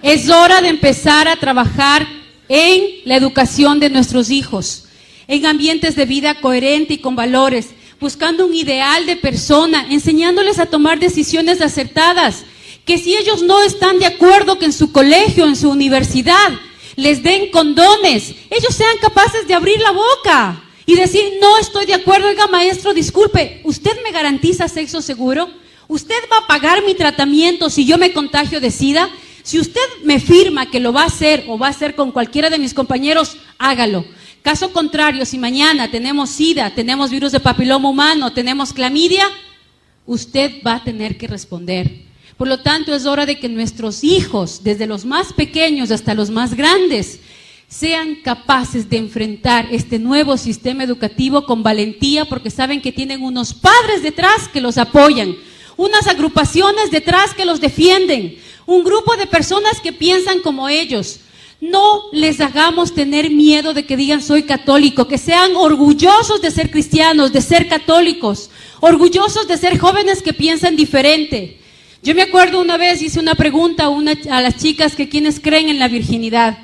Es hora de empezar a trabajar en la educación de nuestros hijos, en ambientes de vida coherente y con valores, buscando un ideal de persona, enseñándoles a tomar decisiones acertadas, que si ellos no están de acuerdo que en su colegio, en su universidad, les den condones, ellos sean capaces de abrir la boca y decir, no estoy de acuerdo, oiga maestro, disculpe, ¿usted me garantiza sexo seguro? ¿Usted va a pagar mi tratamiento si yo me contagio de SIDA? Si usted me firma que lo va a hacer o va a hacer con cualquiera de mis compañeros, hágalo. Caso contrario, si mañana tenemos SIDA, tenemos virus de papiloma humano, tenemos clamidia, usted va a tener que responder. Por lo tanto, es hora de que nuestros hijos, desde los más pequeños hasta los más grandes, sean capaces de enfrentar este nuevo sistema educativo con valentía, porque saben que tienen unos padres detrás que los apoyan, unas agrupaciones detrás que los defienden, un grupo de personas que piensan como ellos. No les hagamos tener miedo de que digan soy católico, que sean orgullosos de ser cristianos, de ser católicos, orgullosos de ser jóvenes que piensan diferente. Yo me acuerdo una vez hice una pregunta a las chicas que quienes creen en la virginidad,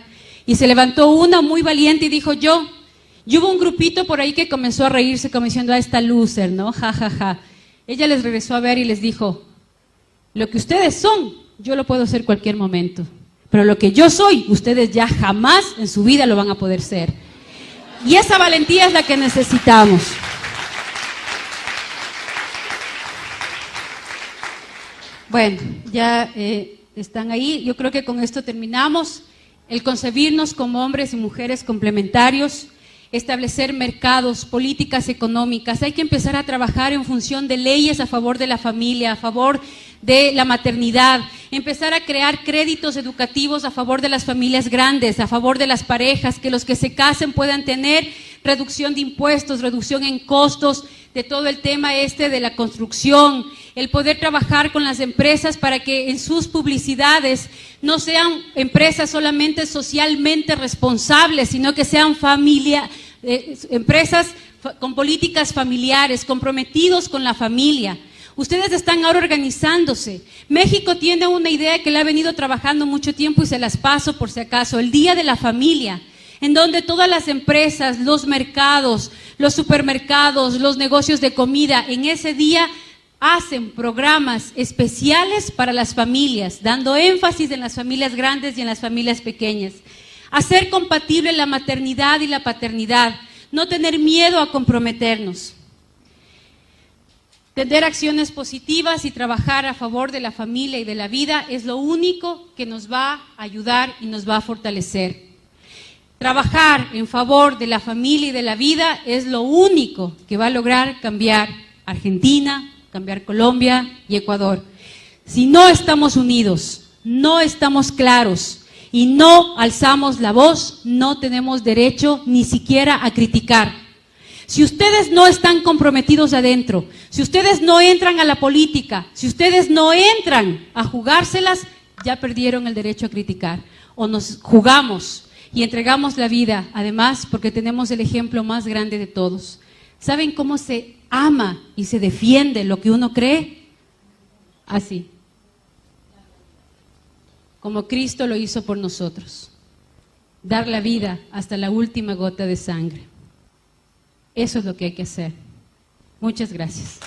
y se levantó una muy valiente y dijo yo. Y hubo un grupito por ahí que comenzó a reírse como diciendo, esta loser, ¿no? Ja, ja, ja. Ella les regresó a ver y les dijo, lo que ustedes son, yo lo puedo ser cualquier momento, pero lo que yo soy, ustedes ya jamás en su vida lo van a poder ser. Y esa valentía es la que necesitamos. Bueno, ya están ahí, yo creo que con esto terminamos. El concebirnos como hombres y mujeres complementarios, establecer mercados, políticas económicas, hay que empezar a trabajar en función de leyes a favor de la familia, a favor de la maternidad, empezar a crear créditos educativos a favor de las familias grandes, a favor de las parejas, que los que se casen puedan tener reducción de impuestos, reducción en costos, de todo el tema de la construcción, el poder trabajar con las empresas para que en sus publicidades no sean empresas solamente socialmente responsables, sino que sean empresas con políticas familiares, comprometidos con la familia. Ustedes están ahora organizándose. México tiene una idea que le ha venido trabajando mucho tiempo y se las paso por si acaso, el Día de la Familia, en donde todas las empresas, los mercados, los supermercados, los negocios de comida, en ese día hacen programas especiales para las familias, dando énfasis en las familias grandes y en las familias pequeñas. Hacer compatible la maternidad y la paternidad, no tener miedo a comprometernos. Tener acciones positivas y trabajar a favor de la familia y de la vida es lo único que nos va a ayudar y nos va a fortalecer. Trabajar en favor de la familia y de la vida es lo único que va a lograr cambiar Argentina, cambiar Colombia y Ecuador. Si no estamos unidos, no estamos claros y no alzamos la voz, no tenemos derecho ni siquiera a criticar. Si ustedes no están comprometidos adentro, si ustedes no entran a la política, si ustedes no entran a jugárselas, ya perdieron el derecho a criticar. O nos jugamos y entregamos la vida, además, porque tenemos el ejemplo más grande de todos. ¿Saben cómo se ama y se defiende lo que uno cree? Así. Como Cristo lo hizo por nosotros. Dar la vida hasta la última gota de sangre. Eso es lo que hay que hacer. Muchas gracias.